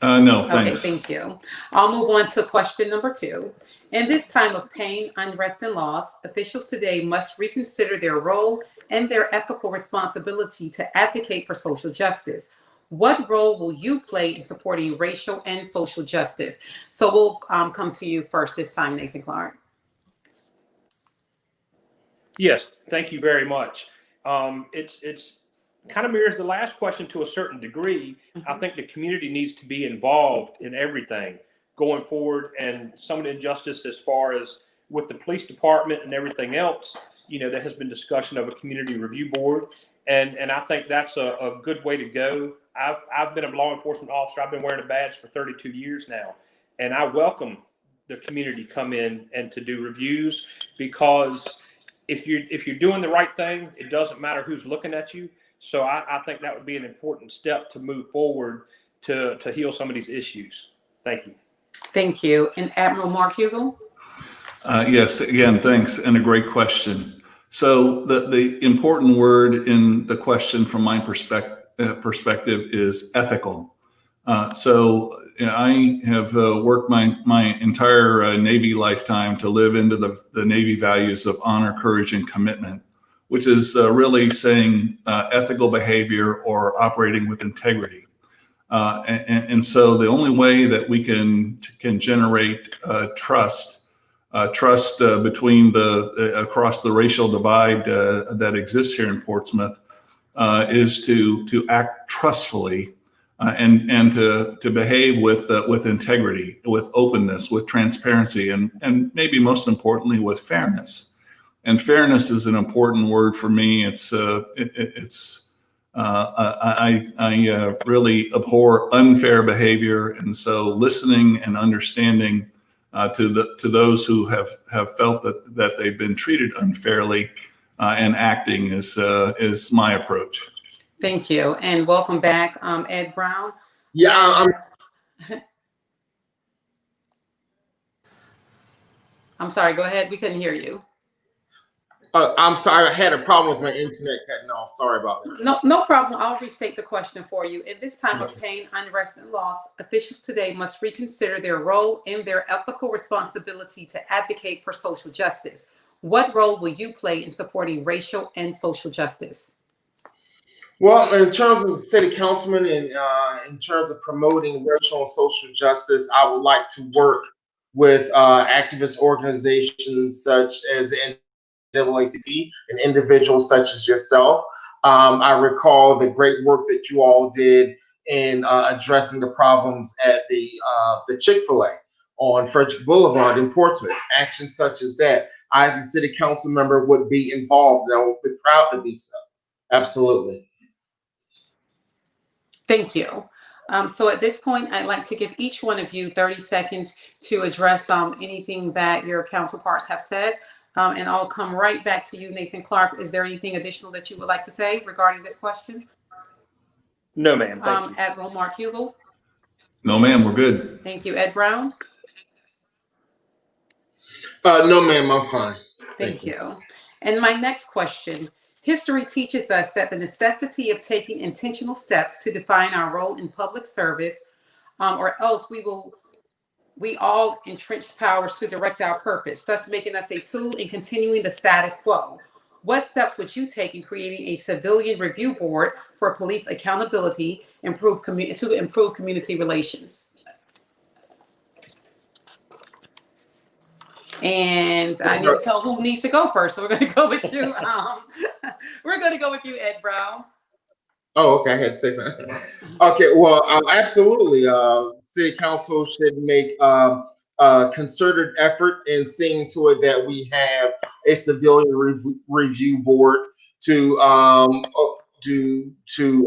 No, thanks. Okay, thank you. I'll move on to question number 2. In this time of pain, unrest, and loss, officials today must reconsider their role and their ethical responsibility to advocate for social justice. What role will you play in supporting racial and social justice? So we'll come to you first this time, Nathan Clark. Yes, thank you very much. It's kind of mirrors the last question to a certain degree. I think the community needs to be involved in everything going forward, and some of the injustice as far as with the police department and everything else, there has been discussion of a community review board, and I think that's a good way to go. I've been a law enforcement officer. I've been wearing a badge for 32 years now, and I welcome the community come in and to do reviews, because if you're doing the right thing, it doesn't matter who's looking at you. So I think that would be an important step to move forward to heal some of these issues. Thank you. Thank you. And Admiral Mark Hugel? Yes, again, thanks, and a great question. So the important word in the question from my perspective is ethical. So I have worked my entire Navy lifetime to live into the Navy values of honor, courage, and commitment, which is really saying ethical behavior or operating with integrity. And so the only way that we can generate trust between across the racial divide that exists here in Portsmouth is to act trustfully and to behave with integrity, with openness, with transparency, and maybe most importantly with fairness. And fairness is an important word for me. I really abhor unfair behavior, and so listening and understanding to those who have felt that they've been treated unfairly and acting is my approach. Thank you, and welcome back, Ed Brown. Yeah, I'm sorry. Go ahead. We couldn't hear you. I'm sorry. I had a problem with my internet cutting off. Sorry about that. No problem. I'll restate the question for you. In this time of pain, unrest, and loss, officials today must reconsider their role and their ethical responsibility to advocate for social justice. What role will you play in supporting racial and social justice? Well, in terms of the city councilman and in terms of promoting racial and social justice, I would like to work with activist organizations such as the NAACP and individuals such as yourself. I recall the great work that you all did in addressing the problems at the Chick-fil-A on Frederick Boulevard in Portsmouth. Actions such as that, I as a city council member would be involved, and I would be proud to be so. Absolutely. Thank you. So at this point, I'd like to give each one of you 30 seconds to address anything that your counterparts have said. And I'll come right back to you, Nathan Clark. Is there anything additional that you would like to say regarding this question? No, ma'am. Thank you. Admiral Mark Hugel? No, ma'am. We're good. Thank you. Ed Brown? No, ma'am. I'm fine. Thank you. And my next question. History teaches us that the necessity of taking intentional steps to define our role in public service, or else we all entrench powers to direct our purpose, thus making us a tool in continuing the status quo. What steps would you take in creating a civilian review board for police accountability, to improve community relations? And I need to tell who needs to go first. So we're going to go with you. We're going to go with you, Ed Brown. Oh, okay. I had to say something. Okay. Well, absolutely. City council should make a concerted effort in seeing to it that we have a civilian review board to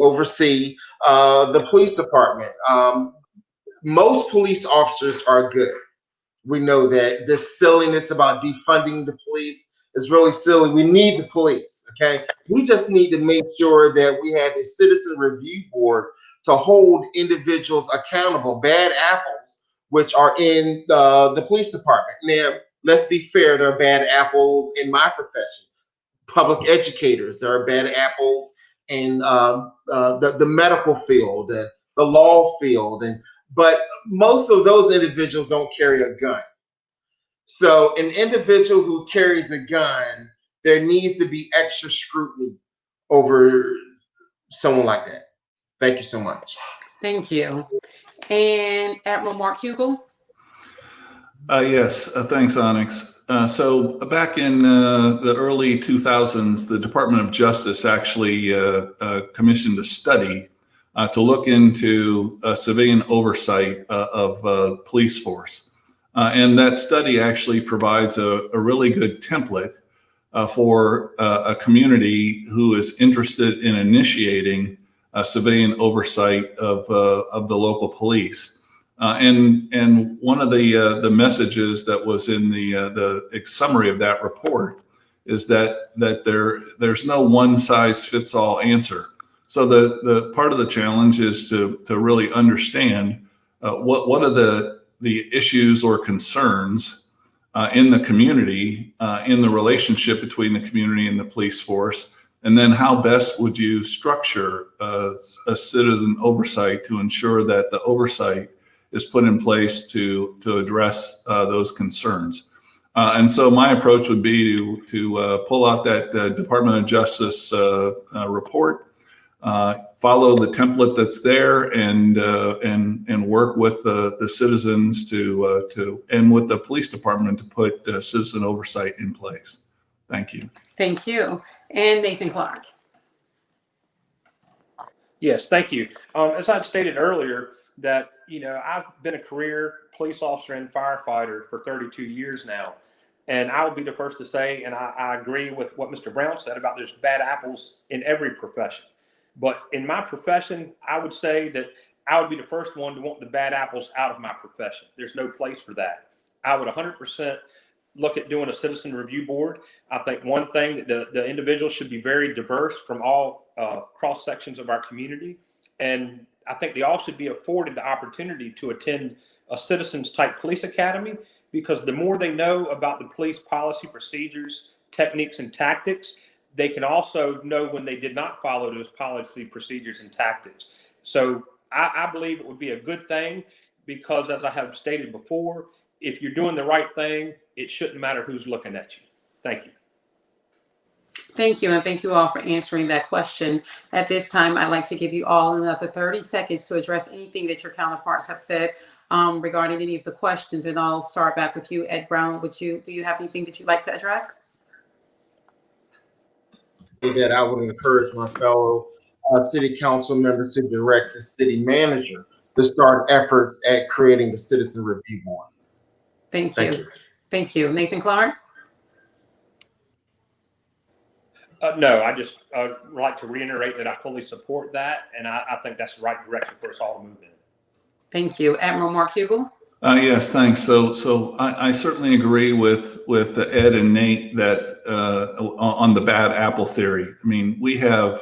oversee the police department. Most police officers are good. We know that this silliness about defunding the police is really silly. We need the police, okay? We just need to make sure that we have a citizen review board to hold individuals accountable, bad apples, which are in the police department. Now, let's be fair, there are bad apples in my profession. Public educators, there are bad apples in the medical field, and the law field, but most of those individuals don't carry a gun. So an individual who carries a gun there needs to be extra scrutiny over someone like that. Thank you so much. Thank you. And Admiral Mark Hugel? Yes, thanks, Onyx. So back in the early 2000s, the Department of Justice actually commissioned a study to look into civilian oversight of police force. And that study actually provides a really good template for a community who is interested in initiating civilian oversight of the local police. And one of the messages that was in the summary of that report is that there's no one size fits all answer. So the part of the challenge is to really understand what are the issues or concerns in the community, in the relationship between the community and the police force, and then how best would you structure a citizen oversight to ensure that the oversight is put in place to address those concerns. And so my approach would be to pull out that Department of Justice report, follow the template that's there, and work with the citizens to and with the police department to put citizen oversight in place. Thank you. Thank you. And Nathan Clark? Yes, thank you. As I stated earlier, that I've been a career police officer and firefighter for 32 years now, and I would be the first to say, and I agree with what Mr. Brown said about there's bad apples in every profession. But in my profession, I would say that I would be the first one to want the bad apples out of my profession. There's no place for that. I would 100% look at doing a citizen review board. I think one thing that the individuals should be very diverse from all cross sections of our community. And I think they all should be afforded the opportunity to attend a citizens type police academy, because the more they know about the police policy, procedures, techniques, and tactics, they can also know when they did not follow those policy, procedures, and tactics. So I believe it would be a good thing, because as I have stated before, if you're doing the right thing, it shouldn't matter who's looking at you. Thank you. Thank you, and thank you all for answering that question. At this time, I'd like to give you all another 30 seconds to address anything that your counterparts have said regarding any of the questions, and I'll start back with you, Ed Brown. Do you have anything that you'd like to address? That I would encourage my fellow city council members to direct the city manager to start efforts at creating the citizen review board. Thank you. Thank you. Nathan Clark? No, I just like to reiterate that I fully support that, and I think that's the right direction for us all to move in. Thank you. Admiral Mark Hugel? Yes, thanks. So I certainly agree with Ed and Nate that on the bad apple theory. I mean, we have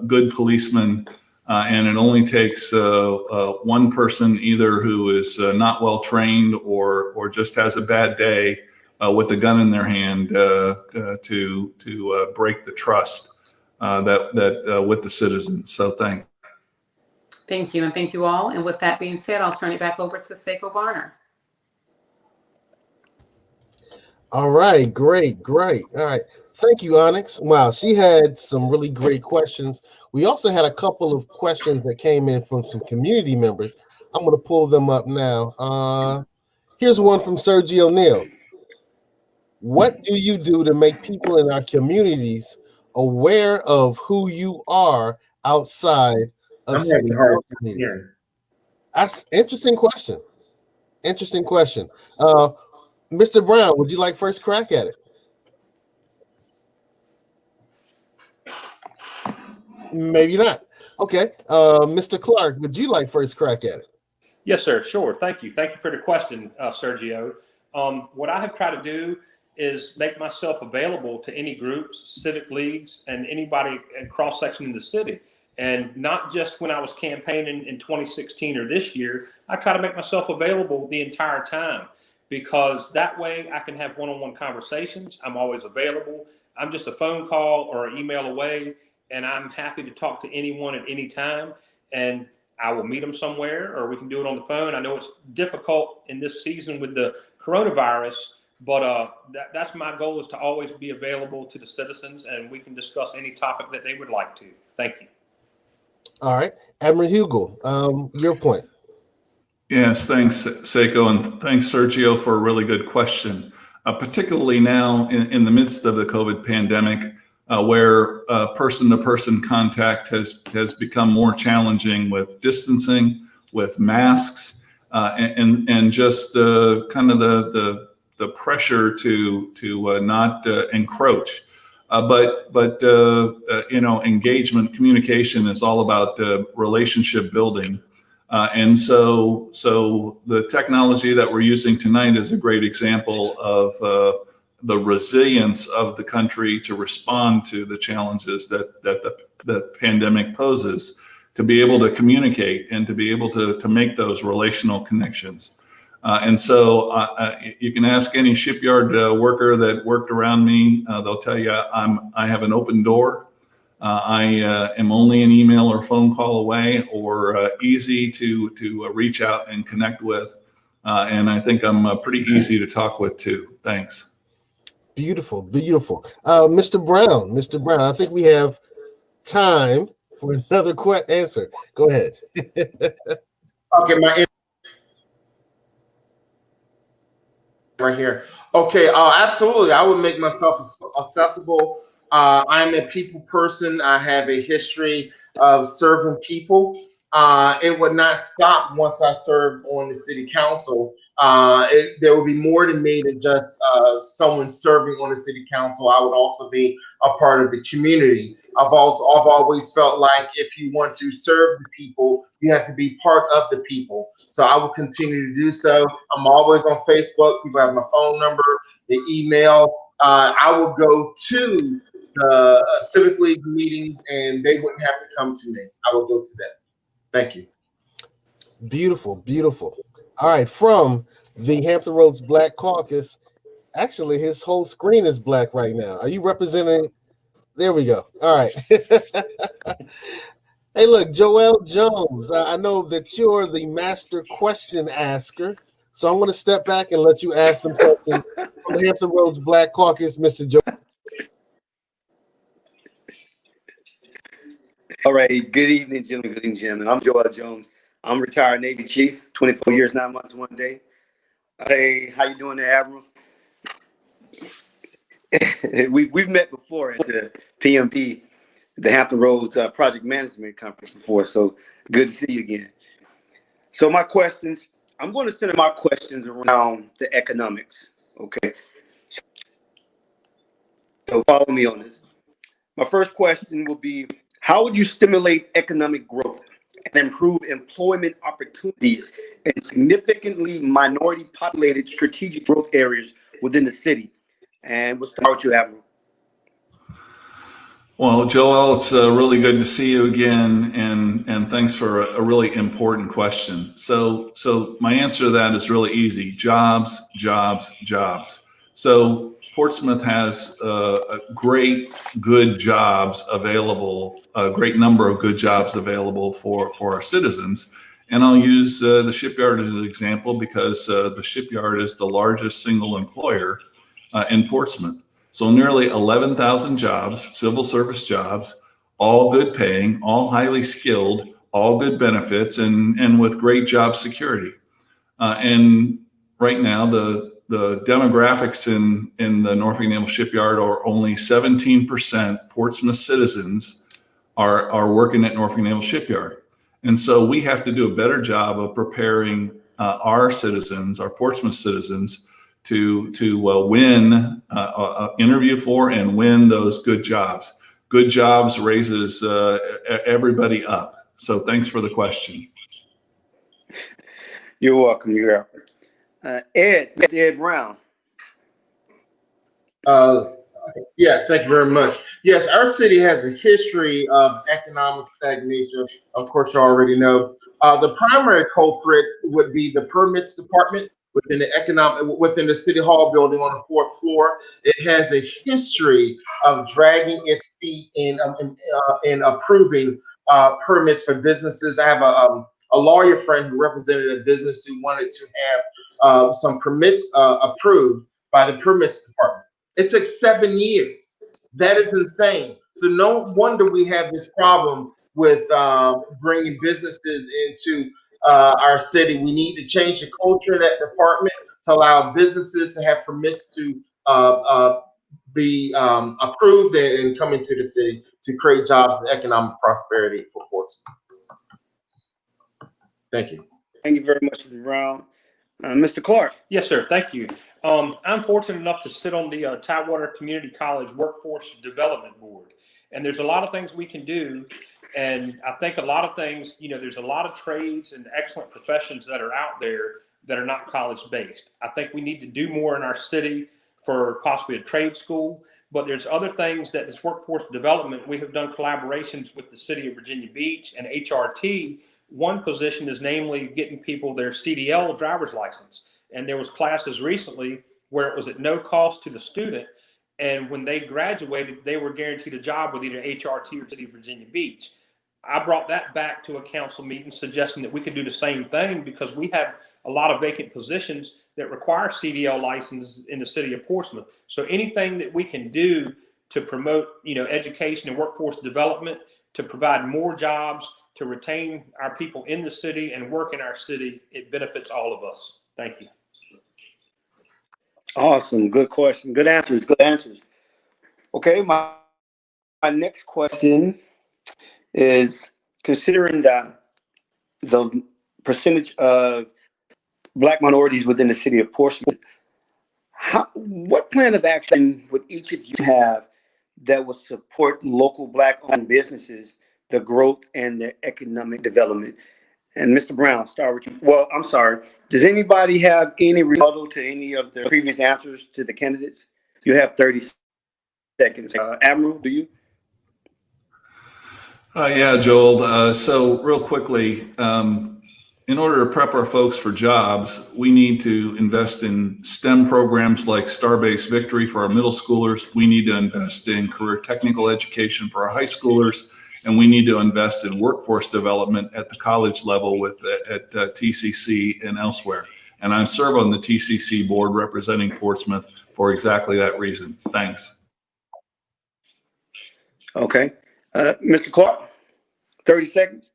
good policemen, and it only takes one person either who is not well trained or just has a bad day with a gun in their hand to break the trust that with the citizens. So thanks. Thank you, and thank you all. And with that being said, I'll turn it back over to Seiko Varner. All right, great. All right, thank you, Onyx. Wow, she had some really great questions. We also had a couple of questions that came in from some community members. I'm going to pull them up now. Here's one from Sergio O'Neill. What do you do to make people in our communities aware of who you are outside of city council meetings? That's interesting question. Mr. Brown, would you like first crack at it? Maybe not. Okay. Mr. Clark, would you like first crack at it? Yes, sir. Sure. Thank you. Thank you for the question, Sergio. What I have tried to do is make myself available to any groups, civic leagues, and anybody cross section in the city. And not just when I was campaigning in 2016 or this year, I try to make myself available the entire time, because that way I can have one-on-one conversations. I'm always available. I'm just a phone call or an email away, and I'm happy to talk to anyone at any time. And I will meet them somewhere, or we can do it on the phone. I know it's difficult in this season with the coronavirus But that's my goal, is to always be available to the citizens, and we can discuss any topic that they would like to. Thank you. All right. Admiral Hugel, your point. Yes, thanks, Seiko, and thanks, Sergio, for a really good question. Particularly now in the midst of the COVID pandemic, where person-to-person contact has become more challenging with distancing, with masks, and just kind of the pressure to not encroach. But engagement, communication is all about relationship building. And so the technology that we're using tonight is a great example of the resilience of the country to respond to the challenges that the pandemic poses, to be able to communicate and to be able to make those relational connections. And so you can ask any shipyard worker that worked around me, they'll tell you I have an open door. I am only an email or phone call away, or easy to reach out and connect with. And I think I'm pretty easy to talk with too. Thanks. Beautiful, beautiful. Mr. Brown, I think we have time for another answer. Go ahead. Okay, right here. Okay, absolutely. I would make myself accessible. I'm a people person. I have a history of serving people. It would not stop once I served on the city council. There would be more than me than just someone serving on the city council. I would also be a part of the community. I've always felt like if you want to serve the people, you have to be part of the people. So I will continue to do so. I'm always on Facebook. People have my phone number, the email. I will go to the Civic League meetings, and they wouldn't have to come to me. I will go to them. Thank you. Beautiful, beautiful. All right, from the Hampton Roads Black Caucus. Actually, his whole screen is black right now. Are you representing? There we go. All right. Hey, look, Joelle Jones. I know that you're the master question asker, so I'm going to step back and let you ask some questions from the Hampton Roads Black Caucus, Mr. Joe. All right. Good evening, gentlemen. Good evening, gentlemen. I'm Joelle Jones. I'm retired Navy Chief, 24 years, 9 months, 1 day. Hey, how you doing there, Admiral? We've met before at the PMP, the Hampton Roads Project Management Conference before, so good to see you again. So my questions, I'm going to center my questions around the economics, okay? So follow me on this. My first question will be, how would you stimulate economic growth and improve employment opportunities in significantly minority populated strategic growth areas within the city? And what's the part you have? Well, Joel, it's really good to see you again, and thanks for a really important question. So my answer to that is really easy: jobs, jobs, jobs. So Portsmouth has a good jobs available, a great number of good jobs available for our citizens. And I'll use the shipyard as an example because the shipyard is the largest single employer in Portsmouth. So nearly 11,000 jobs, civil service jobs, all good paying, all highly skilled, all good benefits, and with great job security. And right now, the demographics in the Norfolk Naval Shipyard are only 17% Portsmouth citizens are working at Norfolk Naval Shipyard. And so we have to do a better job of preparing our citizens, our Portsmouth citizens, to win, interview for and win those good jobs. Good jobs raises everybody up. So thanks for the question. You're welcome. You're welcome. Ed Brown. Yeah, thank you very much. Yes, our city has a history of economic stagnation. Of course, you already know. The primary culprit would be the permits department within the City Hall building on the 4th floor. It has a history of dragging its feet in approving permits for businesses. I have a lawyer friend who represented a business who wanted to have some permits approved by the permits department. It took 7 years. That is insane. So no wonder we have this problem with bringing businesses into our city. We need to change the culture in that department to allow businesses to have permits to be approved and come into the city to create jobs and economic prosperity for Portsmouth. Thank you. Thank you very much, Mr. Brown. Mr. Clark. Yes, sir. Thank you. I'm fortunate enough to sit on the Tidewater Community College Workforce Development Board. And there's a lot of things we can do. And I think a lot of things, there's a lot of trades and excellent professions that are out there that are not college-based. I think we need to do more in our city for possibly a trade school. But there's other things that this workforce development, we have done collaborations with the city of Virginia Beach and HRT. One position is namely getting people their CDL driver's license. And there was classes recently where it was at no cost to the student. And when they graduated, they were guaranteed a job with either HRT or City of Virginia Beach. I brought that back to a council meeting suggesting that we could do the same thing because we have a lot of vacant positions that require CDL licenses in the city of Portsmouth. So anything that we can do to promote, education and workforce development, to provide more jobs, to retain our people in the city and work in our city, it benefits all of us. Thank you. Awesome. Good question. Good answers. Good answers. Okay. My next question is, considering the percentage of Black minorities within the city of Portsmouth, what plan of action would each of you have that will support local Black-owned businesses, the growth and the economic development? And Mr. Brown, start with you. Well, I'm sorry. Does anybody have any rebuttal to any of the previous answers to the candidates? You have 30 seconds. Admiral, do you? Yeah, Joel. So real quickly, in order to prep our folks for jobs, we need to invest in STEM programs like Star-Based Victory for our middle schoolers. We need to invest in career technical education for our high schoolers. And we need to invest in workforce development at the college level at TCC and elsewhere. And I serve on the TCC board representing Portsmouth for exactly that reason. Thanks. Okay. Mr. Clark, 30 seconds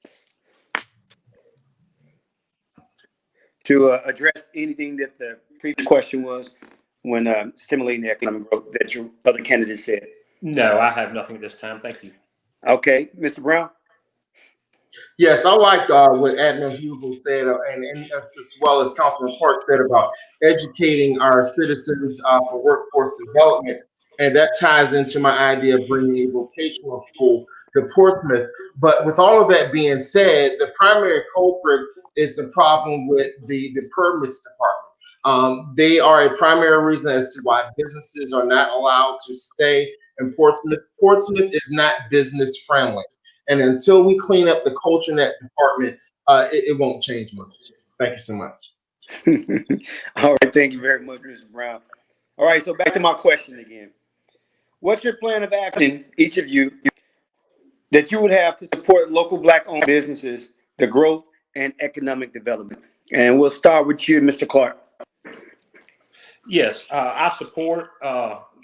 to address anything that the previous question was when stimulating the economic growth that your other candidate said. No, I have nothing at this time. Thank you. Okay. Mr. Brown? Yes, I like what Admiral Hugel said, and as well as Councilman Park said about educating our citizens for workforce development. And that ties into my idea of bringing a vocational school to Portsmouth. But with all of that being said, the primary culprit is the problem with the permits department. They are a primary reason as to why businesses are not allowed to stay in Portsmouth. Portsmouth is not business friendly. And until we clean up the culture in that department, it won't change much. Thank you so much. All right. Thank you very much, Mr. Brown. All right. So back to my question again. What's your plan of action, each of you, that you would have to support local Black-owned businesses, the growth and economic development? And we'll start with you, Mr. Clark. Yes, I support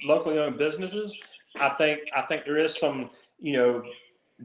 locally owned businesses. I think there is some,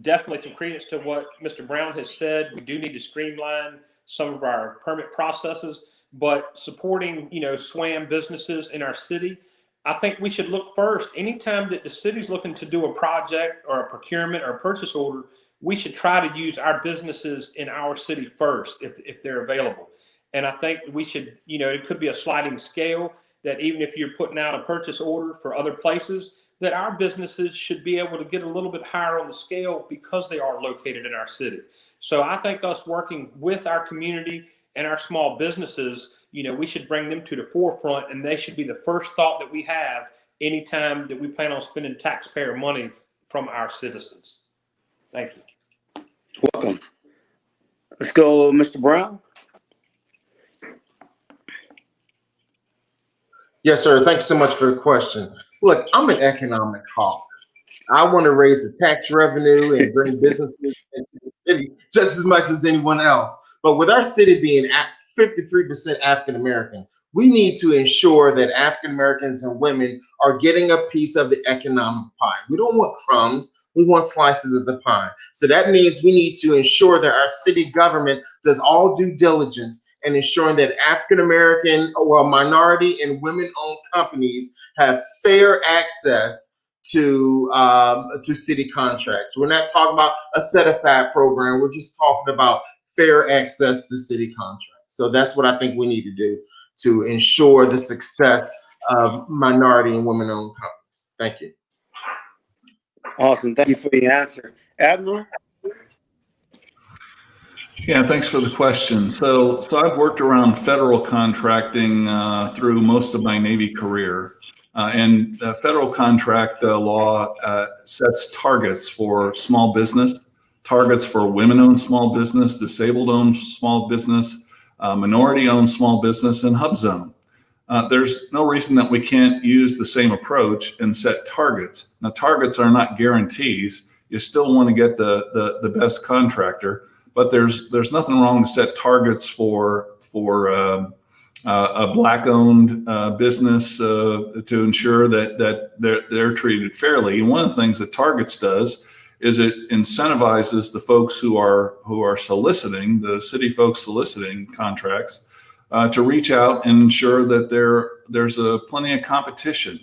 definitely some credence to what Mr. Brown has said. We do need to streamline some of our permit processes, but supporting, SWAM businesses in our city, I think we should look first. Anytime that the city's looking to do a project or a procurement or a purchase order, we should try to use our businesses in our city first if they're available. And I think we should, it could be a sliding scale that even if you're putting out a purchase order for other places, that our businesses should be able to get a little bit higher on the scale because they are located in our city. So I think us working with our community and our small businesses, we should bring them to the forefront, and they should be the first thought that we have anytime that we plan on spending taxpayer money from our citizens. Thank you. Welcome. Let's go, Mr. Brown. Yes, sir. Thanks so much for the question. Look, I'm an economic hawk. I want to raise the tax revenue and bring businesses into the city just as much as anyone else. But with our city being at 53% African American, we need to ensure that African Americans and women are getting a piece of the economic pie. We don't want crumbs. We want slices of the pie. So that means we need to ensure that our city government does all due diligence in ensuring that African American, well, minority and women-owned companies have fair access to city contracts. We're not talking about a set-aside program. We're just talking about fair access to city contracts. So that's what I think we need to do to ensure the success of minority and women-owned companies. Thank you. Awesome. Thank you for your answer. Admiral? Yeah, thanks for the question. So I've worked around federal contracting through most of my Navy career. And federal contract law sets targets for small business, targets for women-owned small business, disabled-owned small business, minority-owned small business, and hub zone. There's no reason that we can't use the same approach and set targets. Now, targets are not guarantees. You still want to get the best contractor, but there's nothing wrong to set targets for a Black-owned business to ensure that they're treated fairly. And one of the things that targets does is it incentivizes the folks who are soliciting, the city folks soliciting contracts, to reach out and ensure that there's plenty of competition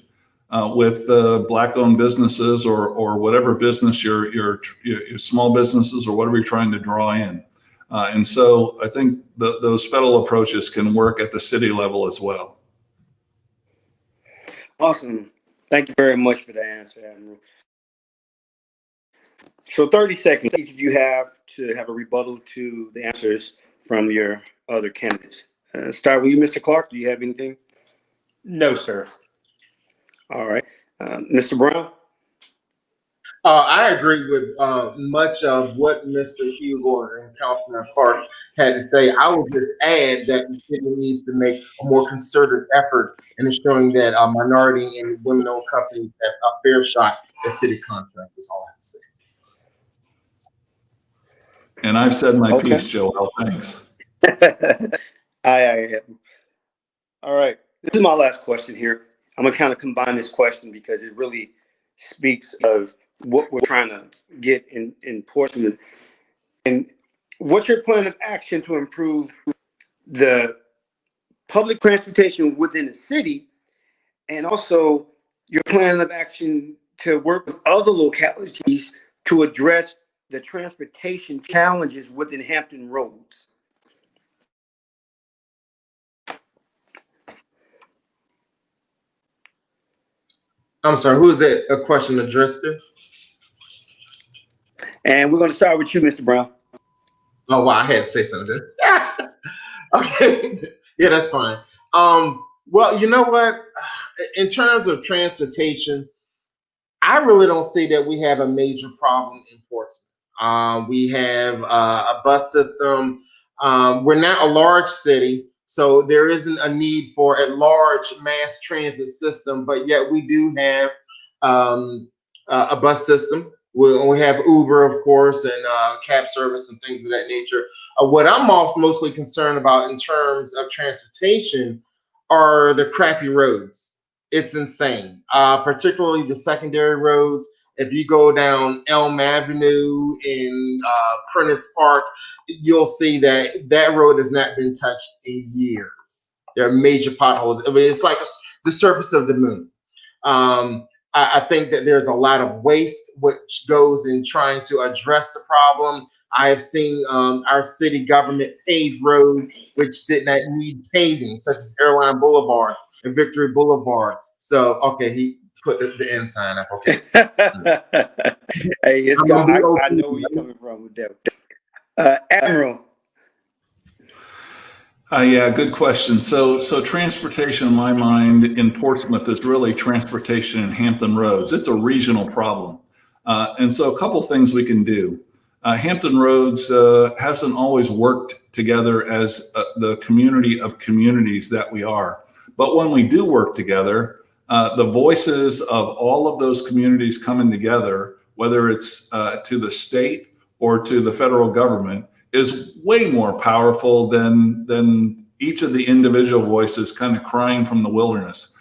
with Black-owned businesses or whatever business your small businesses or whatever you're trying to draw in. And so I think those federal approaches can work at the city level as well. Awesome. Thank you very much for the answer, Admiral. So 30 seconds each of you have to have a rebuttal to the answers from your other candidates. Start with you, Mr. Clark. Do you have anything? No, sir. All right. Mr. Brown? I agree with much of what Mr. Hugo and Councilman Clark had to say. I would just add that the city needs to make a more concerted effort in ensuring that minority and women-owned companies have a fair shot at city contracts. That's all I have to say. And I've said my piece, Joelle. Thanks. All right. This is my last question here. I'm going to kind of combine this question because it really speaks of what we're trying to get in Portsmouth. And what's your plan of action to improve the public transportation within the city, and also your plan of action to work with other localities to address the transportation challenges within Hampton Roads? I'm sorry, who is that a question addressed to? And we're going to start with you, Mr. Brown. Oh, wow, I had to say something. Okay, yeah, that's fine. Well, you know what? In terms of transportation, I really don't see that we have a major problem in Portsmouth. We have a bus system. We're not a large city, so there isn't a need for a large mass transit system, but yet we do have a bus system. We have Uber, of course, and cab service and things of that nature. What I'm mostly concerned about in terms of transportation are the crappy roads. It's insane, particularly the secondary roads. If you go down Elm Avenue in Prentice Park, you'll see that road has not been touched in years. There are major potholes. I mean, it's like the surface of the moon. I think that there's a lot of waste which goes in trying to address the problem. I have seen our city government pave roads which did not need paving, such as Airline Boulevard and Victory Boulevard. So, okay, he put the end sign up. Okay. Hey, I know where you're coming from with that. Admiral. Yeah, good question. So transportation, in my mind, in Portsmouth is really transportation in Hampton Roads. It's a regional problem. And so a couple things we can do. Hampton Roads hasn't always worked together as the community of communities that we are. But when we do work together, the voices of all of those communities coming together, whether it's to the state or to the federal government, is way more powerful than each of the individual voices kind of crying from the wilderness.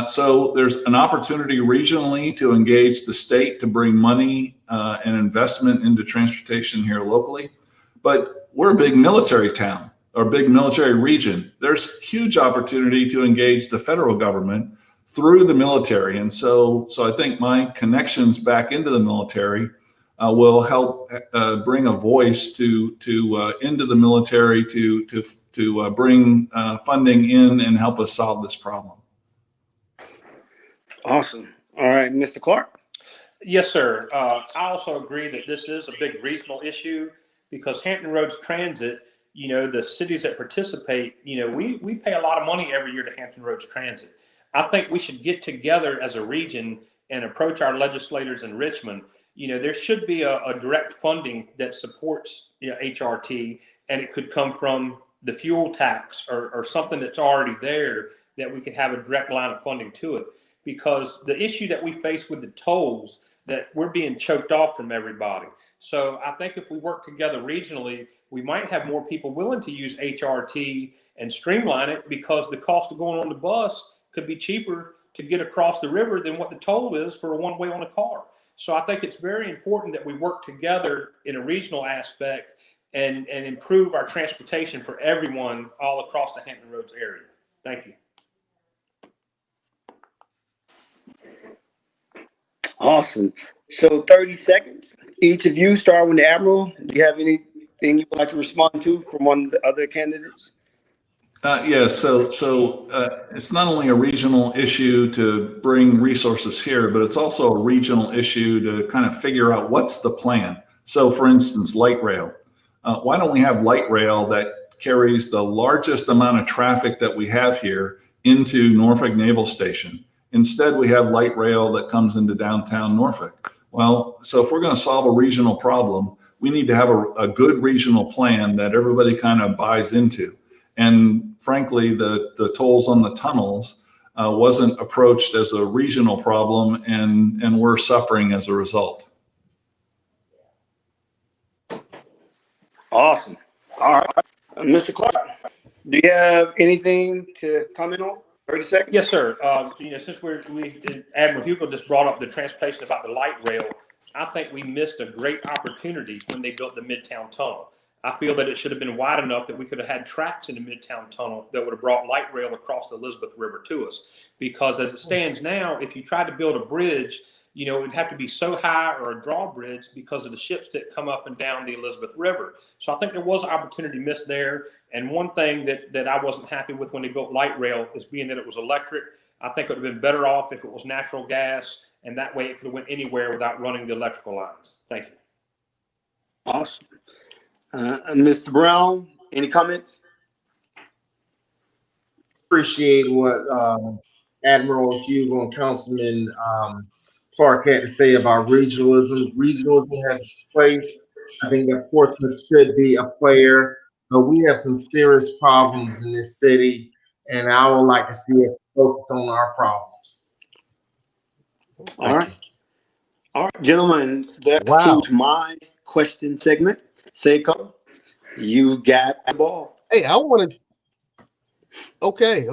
So there's an opportunity regionally to engage the state to bring money and investment into transportation here locally. But we're a big military town or big military region. There's huge opportunity to engage the federal government through the military. And so I think my connections back into the military will help bring a voice to into the military to bring funding in and help us solve this problem. Awesome. All right, Mr. Clark. Yes, sir. I also agree that this is a big regional issue because Hampton Roads Transit, you know, the cities that participate, you know, we pay a lot of money every year to Hampton Roads Transit. I think we should get together as a region and approach our legislators in Richmond. You know, there should be a direct funding that supports, you know, HRT, and it could come from the fuel tax or something that's already there that we could have a direct line of funding to it. Because the issue that we face with the tolls, that we're being choked off from everybody. So I think if we work together regionally, we might have more people willing to use HRT and streamline it because the cost of going on the bus could be cheaper to get across the river than what the toll is for a one-way on a car. So I think it's very important that we work together in a regional aspect and improve our transportation for everyone all across the Hampton Roads area. Thank you. Awesome. So 30 seconds. Each of you, start with the Admiral. Do you have anything you would like to respond to from one of the other candidates? Yeah, so it's not only a regional issue to bring resources here, but it's also a regional issue to kind of figure out what's the plan. So for instance, light rail. Why don't we have light rail that carries the largest amount of traffic that we have here into Norfolk Naval Station? Instead, we have light rail that comes into downtown Norfolk. Well, so if we're going to solve a regional problem, we need to have a good regional plan that everybody kind of buys into. And frankly, the tolls on the tunnels wasn't approached as a regional problem, and we're suffering as a result. Awesome. All right. Mr. Clark, do you have anything to comment on? 30 seconds. Yes, sir. You know, since Admiral Hugo just brought up the transportation about the light rail, I think we missed a great opportunity when they built the Midtown Tunnel. I feel that it should have been wide enough that we could have had tracks in the Midtown Tunnel that would have brought light rail across the Elizabeth River to us. Because as it stands now, if you tried to build a bridge, you know, it'd have to be so high or a drawbridge because of the ships that come up and down the Elizabeth River. So I think there was an opportunity missed there. And one thing that I wasn't happy with when they built light rail is being that it was electric. I think it would have been better off if it was natural gas, and that way it could have went anywhere without running the electrical lines. Thank you. Awesome. Mr. Brown, any comments? Appreciate what Admiral Hugo and Councilman Clark had to say about regionalism. Regionalism has a place. I think that Portsmouth should be a player, but we have some serious problems in this city, and I would like to see us focus on our problems. All right. All right, gentlemen, that concludes my question segment. Seiko, you got the ball. Hey, I want to. Okay.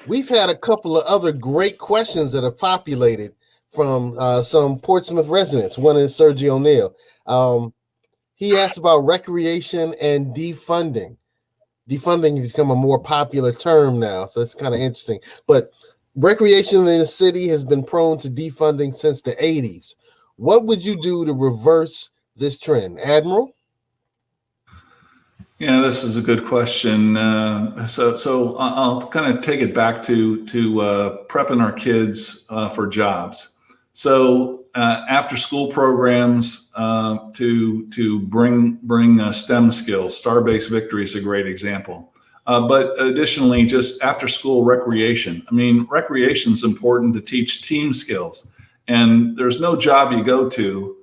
We've had a couple of other great questions that have populated from some Portsmouth residents. One is Sergio O'Neill. He asked about recreation and defunding. Defunding has become a more popular term now, so it's kind of interesting. But recreation in the city has been prone to defunding since the 80s. What would you do to reverse this trend, Admiral? Yeah, this is a good question. So I'll kind of take it back to prepping our kids for jobs. So after school programs to bring STEM skills. Star-based victory is a great example. But additionally, just after school recreation. I mean, recreation is important to teach team skills. And there's no job you go to,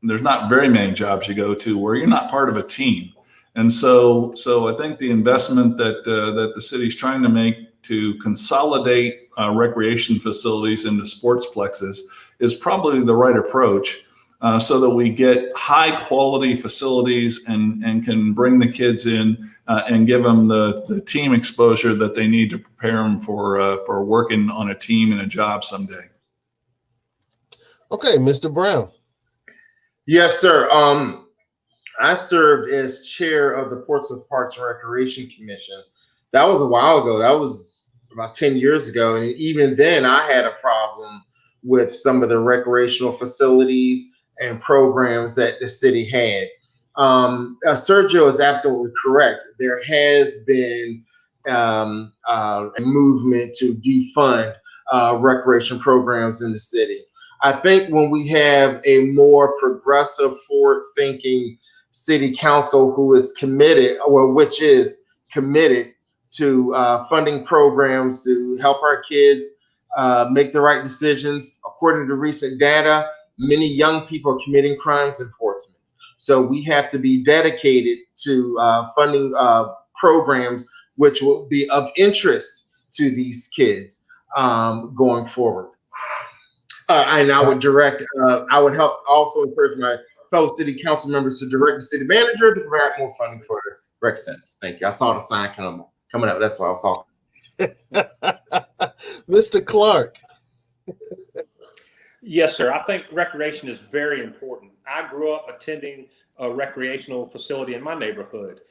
there's not very many jobs you go to where you're not part of a team. And so I think the investment that the city's trying to make to consolidate recreation facilities into sportsplexes is probably the right approach. so that we get high quality facilities and can bring the kids in and give them the team exposure that they need to prepare them for working on a team and a job someday. Okay, Mr. Brown. Yes, sir. I served as chair of the Portsmouth Parks and Recreation Commission. That was a while ago. That was about 10 years ago. And even then, I had a problem with some of the recreational facilities and programs that the city had. Sergio is absolutely correct. There has been a movement to defund recreation programs in the city. I think when we have a more progressive, forward-thinking city council who is committed, or which is committed to funding programs to help our kids make the right decisions. According to recent data, many young people are committing crimes in Portsmouth. So we have to be dedicated to funding programs which will be of interest to these kids going forward. And I would I would help also encourage my fellow city council members to direct the city manager to provide more funding for the rec centers. Thank you. I saw the sign coming up. That's what I saw. Mr. Clark. Yes, sir. I think recreation is very important. I grew up attending a recreational facility in my neighborhood.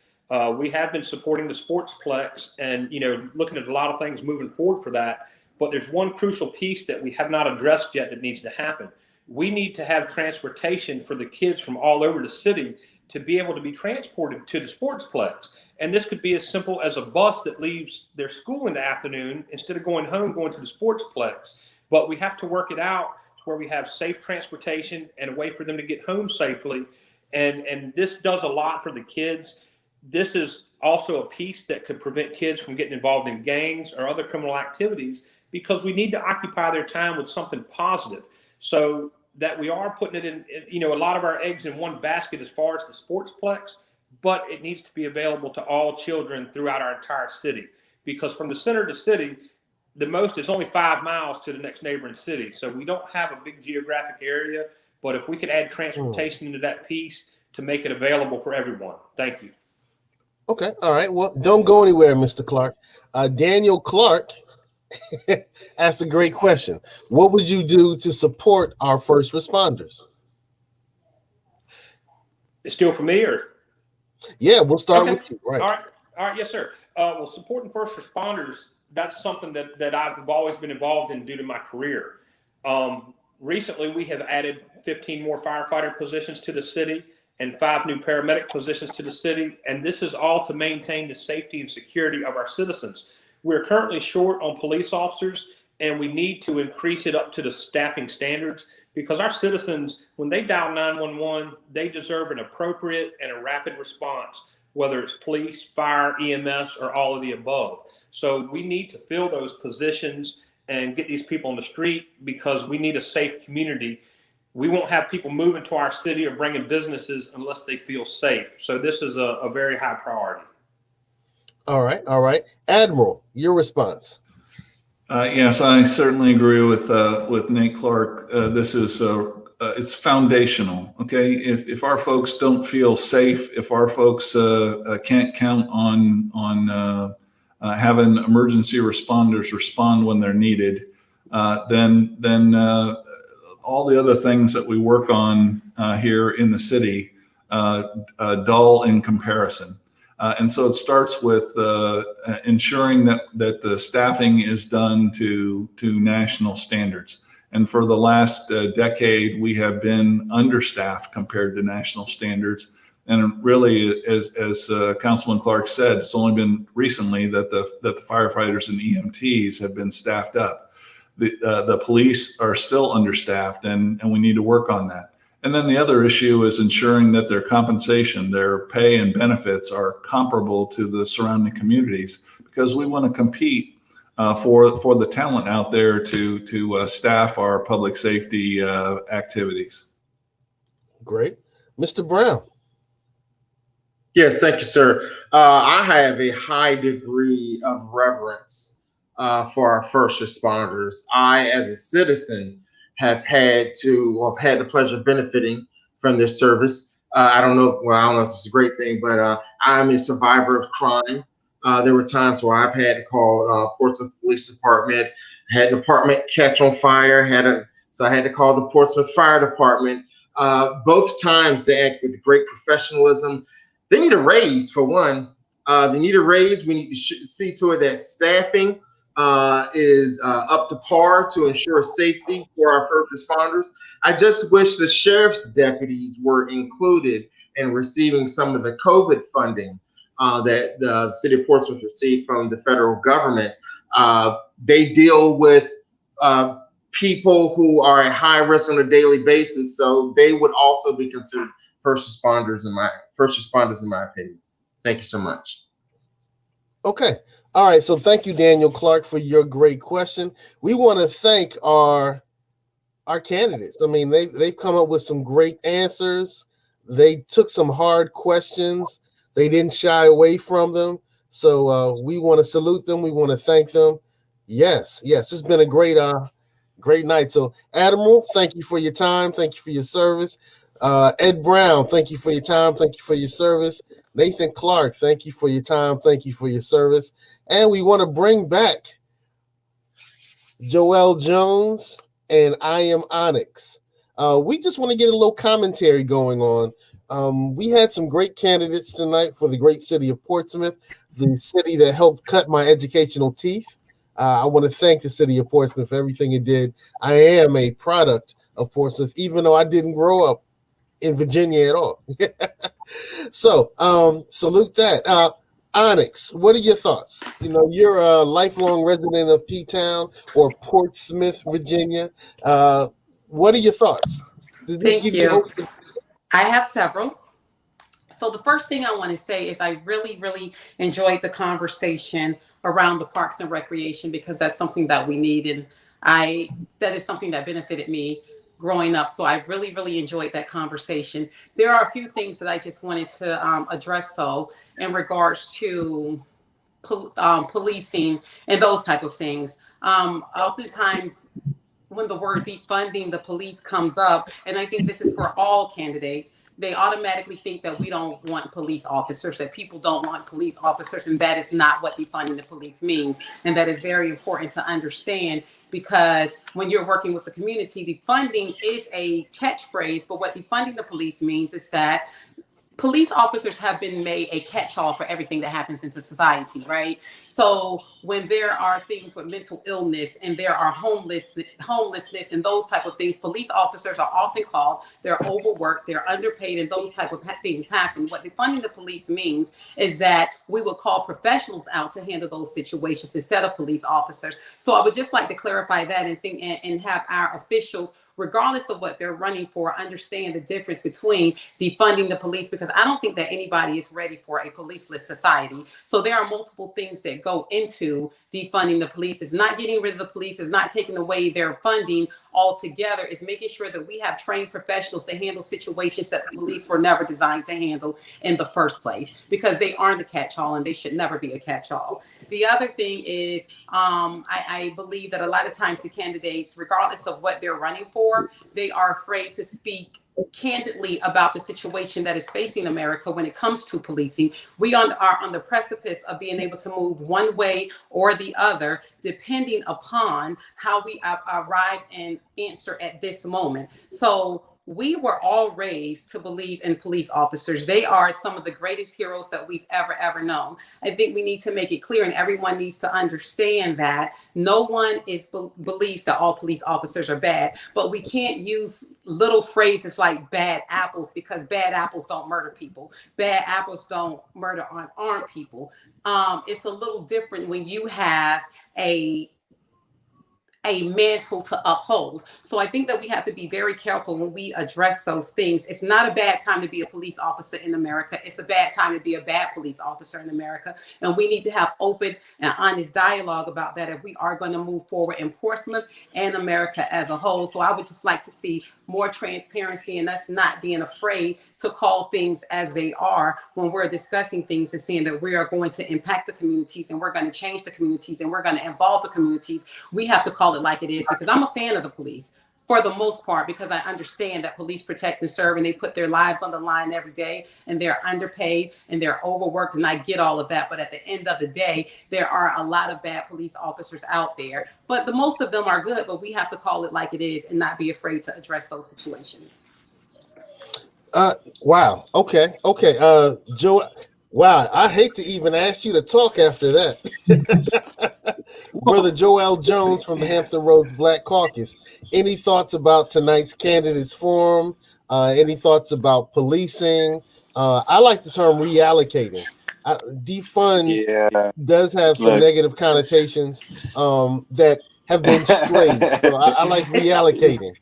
We have been supporting the Sportsplex and, looking at a lot of things moving forward for that. But there's one crucial piece that we have not addressed yet that needs to happen. We need to have transportation for the kids from all over the city to be able to be transported to the Sportsplex. And this could be as simple as a bus that leaves their school in the afternoon instead of going home, going to the Sportsplex. But we have to work it out where we have safe transportation and a way for them to get home safely. And this does a lot for the kids. This is also a piece that could prevent kids from getting involved in gangs or other criminal activities, because we need to occupy their time with something positive, so that we are putting it in, a lot of our eggs in one basket as far as the Sportsplex, but it needs to be available to all children throughout our entire city, because from the center of the city, the most is only 5 miles to the next neighboring city. So we don't have a big geographic area, but if we could add transportation into that piece to make it available for everyone. Thank you. Okay. All right. Well, don't go anywhere, Mr. Clark. Daniel Clark asked a great question. What would you do to support our first responders? It's still for me, or? Yeah, we'll start with you. Right. All right. Yes, sir. Well, supporting first responders, that's something that I've always been involved in due to my career. Recently, we have added 15 more firefighter positions to the city and 5 new paramedic positions to the city. And this is all to maintain the safety and security of our citizens. We're currently short on police officers, and we need to increase it up to the staffing standards, because our citizens, when they dial 911, they deserve an appropriate and a rapid response, whether it's police, fire, EMS, or all of the above. So we need to fill those positions and get these people on the street, because we need a safe community. We won't have people moving to our city or bringing businesses unless they feel safe. So this is a very high priority. All right. Admiral, your response. Yes, I certainly agree with Nate Clark. This is it's foundational. Okay, if our folks don't feel safe, if our folks can't count on having emergency responders respond when they're needed, then all the other things that we work on here in the city dull in comparison. And so it starts with ensuring that the staffing is done to national standards. And for the last decade, we have been understaffed compared to national standards. And really, as Councilman Clark said, it's only been recently that the firefighters and EMTs have been staffed up. The police are still understaffed, and we need to work on that. And then the other issue is ensuring that their compensation, their pay and benefits are comparable to the surrounding communities, because we want to compete for the talent out there to staff our public safety activities. Great. Mr. Brown. Yes, thank you, sir. I have a high degree of reverence for our first responders. I, as a citizen, have had the pleasure of benefiting from their service. I don't know if it's a great thing, but I'm a survivor of crime. There were times where I've had to call Portsmouth Police Department, had an apartment catch on fire, so I had to call the Portsmouth Fire Department. Both times they act with great professionalism. They need a raise, for one. They need a raise. We need to see to it that staffing is up to par to ensure safety for our first responders. I just wish the sheriff's deputies were included in receiving some of the COVID funding that the city of Portsmouth received from the federal government. They deal with people who are at high risk on a daily basis, so they would also be considered first responders in my opinion. Thank you so much. Okay. All right. So thank you, Daniel Clark, for your great question. We want to thank our candidates. I mean, they've come up with some great answers. They took some hard questions. They didn't shy away from them. So we want to salute them. We want to thank them. Yes. It's been a great night. So Admiral, thank you for your time. Thank you for your service. Ed Brown, thank you for your time. Thank you for your service. Nathan Clark, thank you for your time. Thank you for your service. And we want to bring back Joelle Jones and I Am Onyx. We just want to get a little commentary going on. We had some great candidates tonight for the great city of Portsmouth, the city that helped cut my educational teeth. I want to thank the city of Portsmouth for everything it did. I am a product of Portsmouth, even though I didn't grow up in Virginia at all. So salute that. Onyx, what are your thoughts? You know, you're a lifelong resident of P-Town or Portsmouth, Virginia. What are your thoughts? Does this give you hope? I have several. So the first thing I want to say is I really, really enjoyed the conversation around the parks and recreation, because that's something that we need, and that is something that benefited me growing up. So I really, really enjoyed that conversation. There are a few things that I just wanted to address, though, in regards to policing and those type of things. Oftentimes, when the word defunding the police comes up, and I think this is for all candidates, they automatically think that we don't want police officers, that people don't want police officers, and that is not what defunding the police means. And that is very important to understand, because when you're working with the community, defunding is a catchphrase, but what defunding the police means is that police officers have been made a catch-all for everything that happens into society, right? So when there are things with mental illness and there are homelessness and those type of things, police officers are often called. They're overworked, they're underpaid, and those type of things happen. What defunding the police means is that we will call professionals out to handle those situations instead of police officers. So I would just like to clarify that and have our officials, regardless of what they're running for, understand the difference between defunding the police, because I don't think that anybody is ready for a policeless society. So there are multiple things that go into defunding the police. It's not getting rid of the police, it's not taking away their funding altogether. It's making sure that we have trained professionals to handle situations that the police were never designed to handle in the first place, because they aren't a catch-all and they should never be a catch-all. The other thing is, I believe that a lot of times the candidates, regardless of what they're running for, they are afraid to speak candidly about the situation that is facing America when it comes to policing. We are on the precipice of being able to move one way or the other, depending upon how we arrive and answer at this moment. So we were all raised to believe in police officers. They are some of the greatest heroes that we've ever known. I think we need to make it clear, and everyone needs to understand that no one believes that all police officers are bad, but we can't use little phrases like bad apples, because bad apples don't murder people. Bad apples don't murder unarmed people. It's a little different when you have a mantle to uphold. So I think that we have to be very careful when we address those things. It's not a bad time to be a police officer in America. It's a bad time to be a bad police officer in America. And we need to have open and honest dialogue about that if we are going to move forward in Portsmouth and America as a whole. So I would just like to see more transparency and us not being afraid to call things as they are when we're discussing things, and saying that we are going to impact the communities and we're going to change the communities and we're going to involve the communities. We have to call it like it is, because I'm a fan of the police. for the most part, because I understand that police protect and serve and they put their lives on the line every day and they're underpaid and they're overworked, and I get all of that. But at the end of the day, there are a lot of bad police officers out there, but the most of them are good, but we have to call it like it is and not be afraid to address those situations. Wow. Okay. Joe. Wow. I hate to even ask you to talk after that. Brother Joelle Jones from the Hampton Roads Black Caucus. Any thoughts about tonight's candidates forum? Any thoughts about policing? I like the term reallocating. Defund does have some negative connotations that have been strayed. So I like reallocating.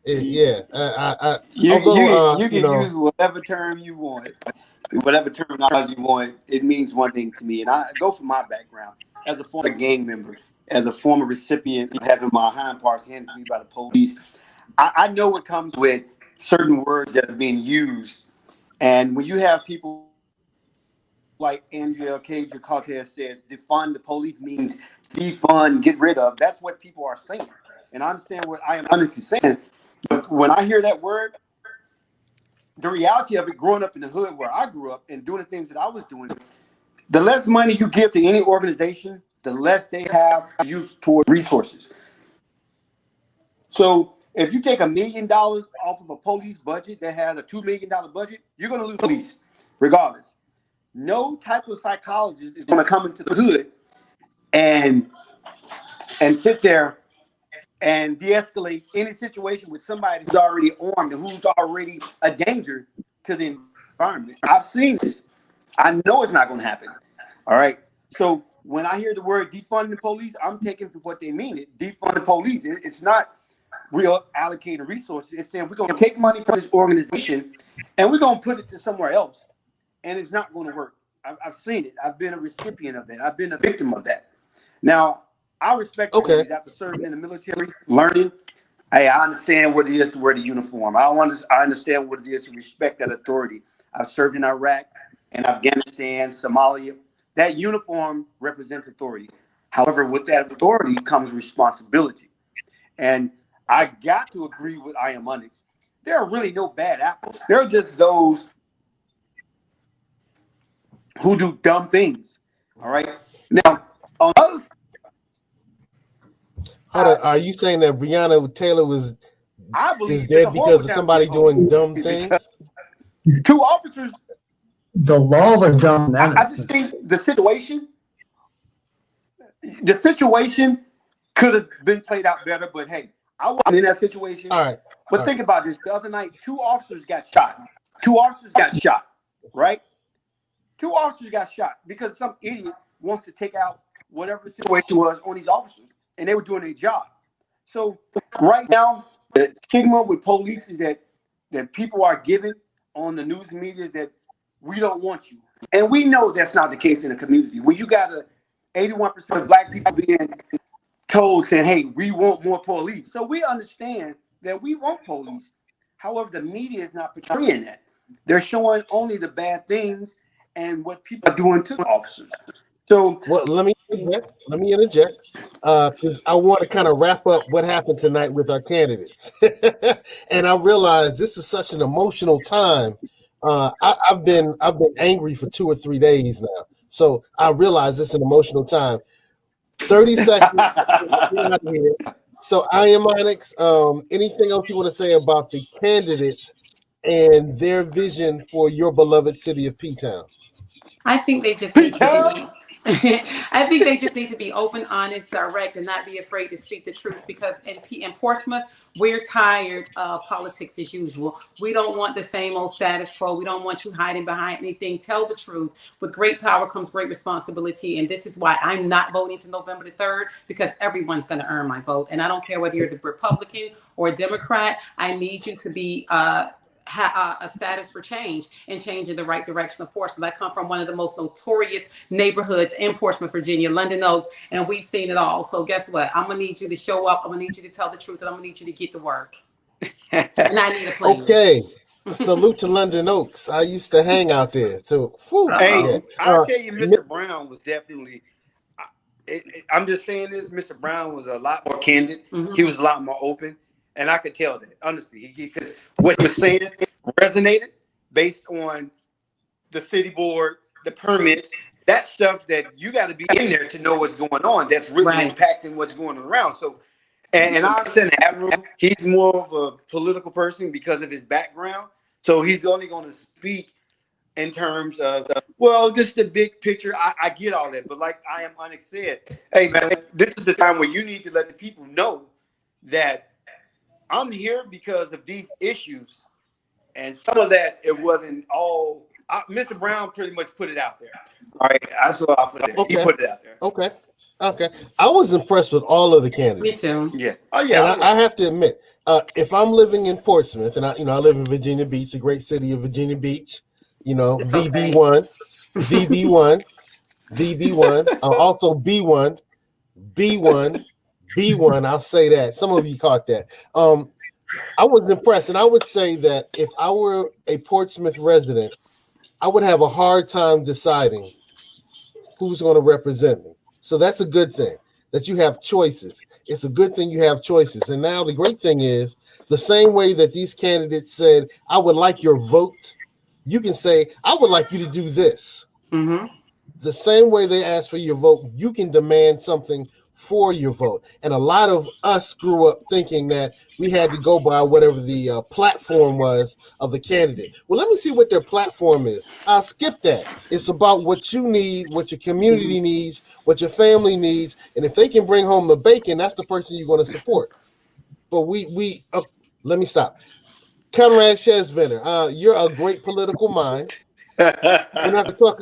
You can use whatever term you want, whatever terminology you want. It means one thing to me, and I go from my background as a former gang member, as a former recipient of having my hind parts handed to me by the police. I know what comes with certain words that are being used, and when you have people like Andrea Ocasio-Cortez says, defund the police means defund, get rid of. That's what people are saying, and I understand what I am honestly saying. But when I hear that word, the reality of it, growing up in the hood where I grew up and doing the things that I was doing, the less money you give to any organization, the less they have to use toward resources. So if you take $1 million off of a police budget that has a $2 million budget, you're going to lose police regardless. No type of psychologist is going to come into the hood and sit there and de-escalate any situation with somebody who's already armed and who's already a danger to the environment. I've seen this. I know it's not going to happen. All right. So when I hear the word defund the police, I'm taking for what they mean. Defund the police. It's not real allocating resources. It's saying we're going to take money from this organization and we're going to put it to somewhere else. And it's not going to work. I've seen it. I've been a recipient of that. I've been a victim of that. Now, I respect police after serving in the military, learning. Hey, I understand what it is to wear the uniform. I understand what it is to respect that authority. I've served in Iraq and Afghanistan, Somalia. That uniform represents authority. However, with that authority comes responsibility. And I got to agree with I Am Onyx. There are really no bad apples. There are just those who do dumb things. All right. Now, on others. Are you saying that Breonna Taylor is dead because of somebody doing dumb things? Two officers. The law was dumb. I just think the situation could have been played out better. But hey, I wasn't in that situation. All right. But think about this. The other night, two officers got shot. Right? Two officers got shot because some idiot wants to take out whatever the situation was on these officers. And they were doing their job. So right now, the stigma with police is that people are given on the news media is that we don't want you. And we know that's not the case in the community. When you got 81% of black people being told saying, hey, we want more police. So we understand that we want police. However, the media is not portraying that. They're showing only the bad things and what people are doing to the officers. So let me interject because I want to kind of wrap up what happened tonight with our candidates. And I realize this is such an emotional time. I've been angry for 2 or 3 days now, so I realize it's an emotional time. 30 seconds. So I Am Onyx. Anything else you want to say about the candidates and their vision for your beloved city of P-Town? I think they just need to be. I think they just need to be open, honest, direct, and not be afraid to speak the truth. Because in Portsmouth, we're tired of politics as usual. We don't want the same old status quo. We don't want you hiding behind anything. Tell the truth. With great power comes great responsibility. And this is why I'm not voting to November the 3rd, because everyone's going to earn my vote. And I don't care whether you're the Republican or a Democrat. I need you to be a status for change and change in the right direction of Portsmouth. I come from one of the most notorious neighborhoods in Portsmouth, Virginia, London Oaks, and we've seen it all. So guess what? I'm going to need you to show up. I'm going to need you to tell the truth, and I'm going to need you to get to work. And I need a plan. Okay. Salute to London Oaks. I used to hang out there. So, hey, I'll tell you, Mr. Brown was definitely, I'm just saying this, Mr. Brown was a lot more candid. Mm-hmm. He was a lot more open. And I could tell that, honestly, because what he was saying resonated based on the city board, the permits, that stuff that you got to be in there to know what's going on. That's really impacting what's going on around. So, and I understand Admiral, he's more of a political person because of his background. So he's only going to speak in terms of, well, just the big picture. I get all that. But like I am Onyx said, hey, man, this is the time where you need to let the people know that I'm here because of these issues. And some of that, it wasn't all. Mr. Brown pretty much put it out there. All right, that's what I put it there. Okay. He put it out there. Okay. I was impressed with all of the candidates. Me too. Yeah. Oh yeah. And I have to admit, if I'm living in Portsmouth, and I live in Virginia Beach, the great city of Virginia Beach, VB1, VB1, also B1, B1. I'll say that. Some of you caught that. I was impressed, and I would say that if I were a Portsmouth resident, I would have a hard time deciding who's going to represent me. So that's a good thing that you have choices. It's a good thing you have choices. And now the great thing is the same way that these candidates said, I would like your vote. You can say, I would like you to do this. Mm-hmm. The same way they ask for your vote, you can demand something for your vote. And a lot of us grew up thinking that we had to go by whatever the platform was of the candidate. Well, let me see what their platform is. I'll skip that. It's about what you need, what your community needs, what your family needs. And if they can bring home the bacon, that's the person you're going to support. But let me stop. Conrad Chesventer, you're a great political mind. We're not going to talk.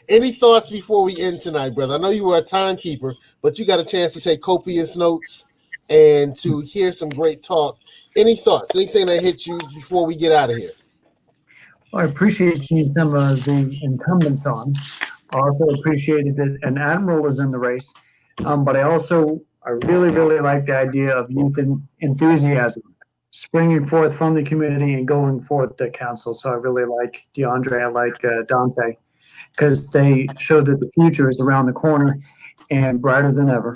Any thoughts before we end tonight, brother? I know you were a timekeeper, but you got a chance to take copious notes and to hear some great talk. Any thoughts? Anything that hit you before we get out of here? Well, I appreciate seeing some of the incumbents on. I also appreciated that an admiral is in the race, but I really, really like the idea of youth enthusiasm springing forth from the community and going forth to council. So I really like Deandre, I like Dante, because they show that the future is around the corner and brighter than ever.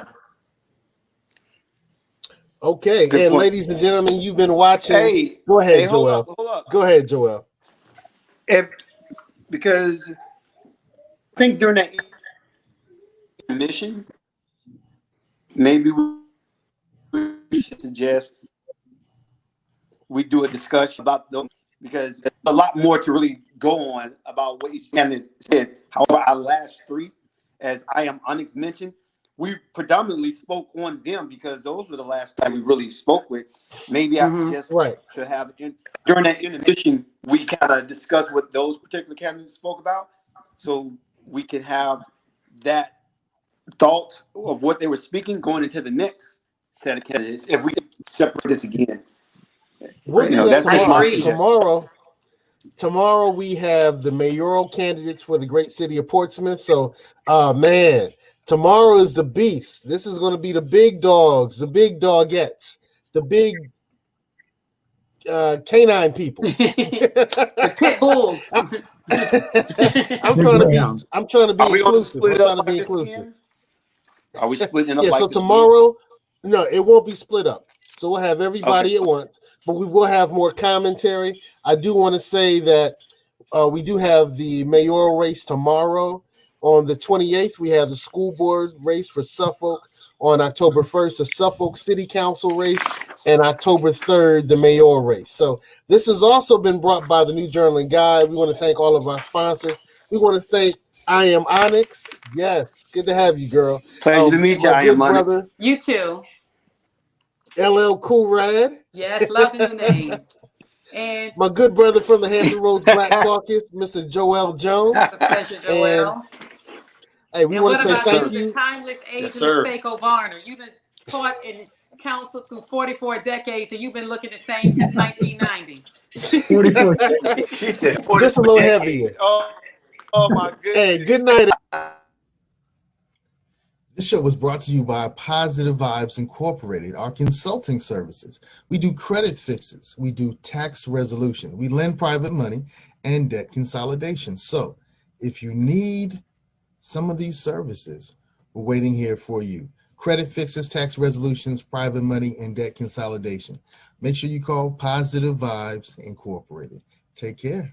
Okay, Good and point. Ladies and gentlemen, you've been watching. Hey, go ahead, hold Joelle. up. Go ahead, Joelle. Because I think during that mission, maybe we should suggest we do a discussion about them, because there's a lot more to really go on about what each candidate said. However, our last three, as I am Onyx mentioned, we predominantly spoke on them because those were the last time we really spoke with. Maybe I suggest to have during that intermission, we kind of discuss what those particular candidates spoke about, so we could have that thoughts of what they were speaking going into the next set of candidates. If we separate this again. We'll do that that's tomorrow. my suggestion. Tomorrow we have the mayoral candidates for the great city of Portsmouth. So, man, tomorrow is the beast. This is going to be the big dogs, the big dogettes, the big canine people. The pit bulls. I'm trying to be inclusive. I'm trying to be inclusive. Are we splitting up? Yeah. So tomorrow, no, it won't be split up. So we'll have everybody at once, but we will have more commentary. I do want to say that we do have the mayoral race tomorrow. On the 28th, we have the school board race for Suffolk. On October 1st, the Suffolk City Council race, and October 3rd, the mayoral race. So this has also been brought by the New Journal and Guide. We want to thank all of our sponsors. We want to thank I Am Onyx. Yes, good to have you, girl. Pleasure to meet you, I Am Onyx. You too. LL Cool Rad. Yes, love the new name. And my good brother from the Hampton Roads Black Caucus, Mr. Joelle Jones. It's a pleasure, Joelle. Hey, we want to say thank you. The timeless agent of Seiko Varner. You've been taught in council through 44 decades, and you've been looking the same since 1990. 44 She said 44 just a little heavier. Oh my goodness. Hey, good night. This show was brought to you by Positive Vibes Incorporated, our consulting services. We do credit fixes. We do tax resolution. We lend private money and debt consolidation. So if you need some of these services, we're waiting here for you. credit fixes, tax resolutions, private money, and debt consolidation. Make sure you call Positive Vibes Incorporated. Take care.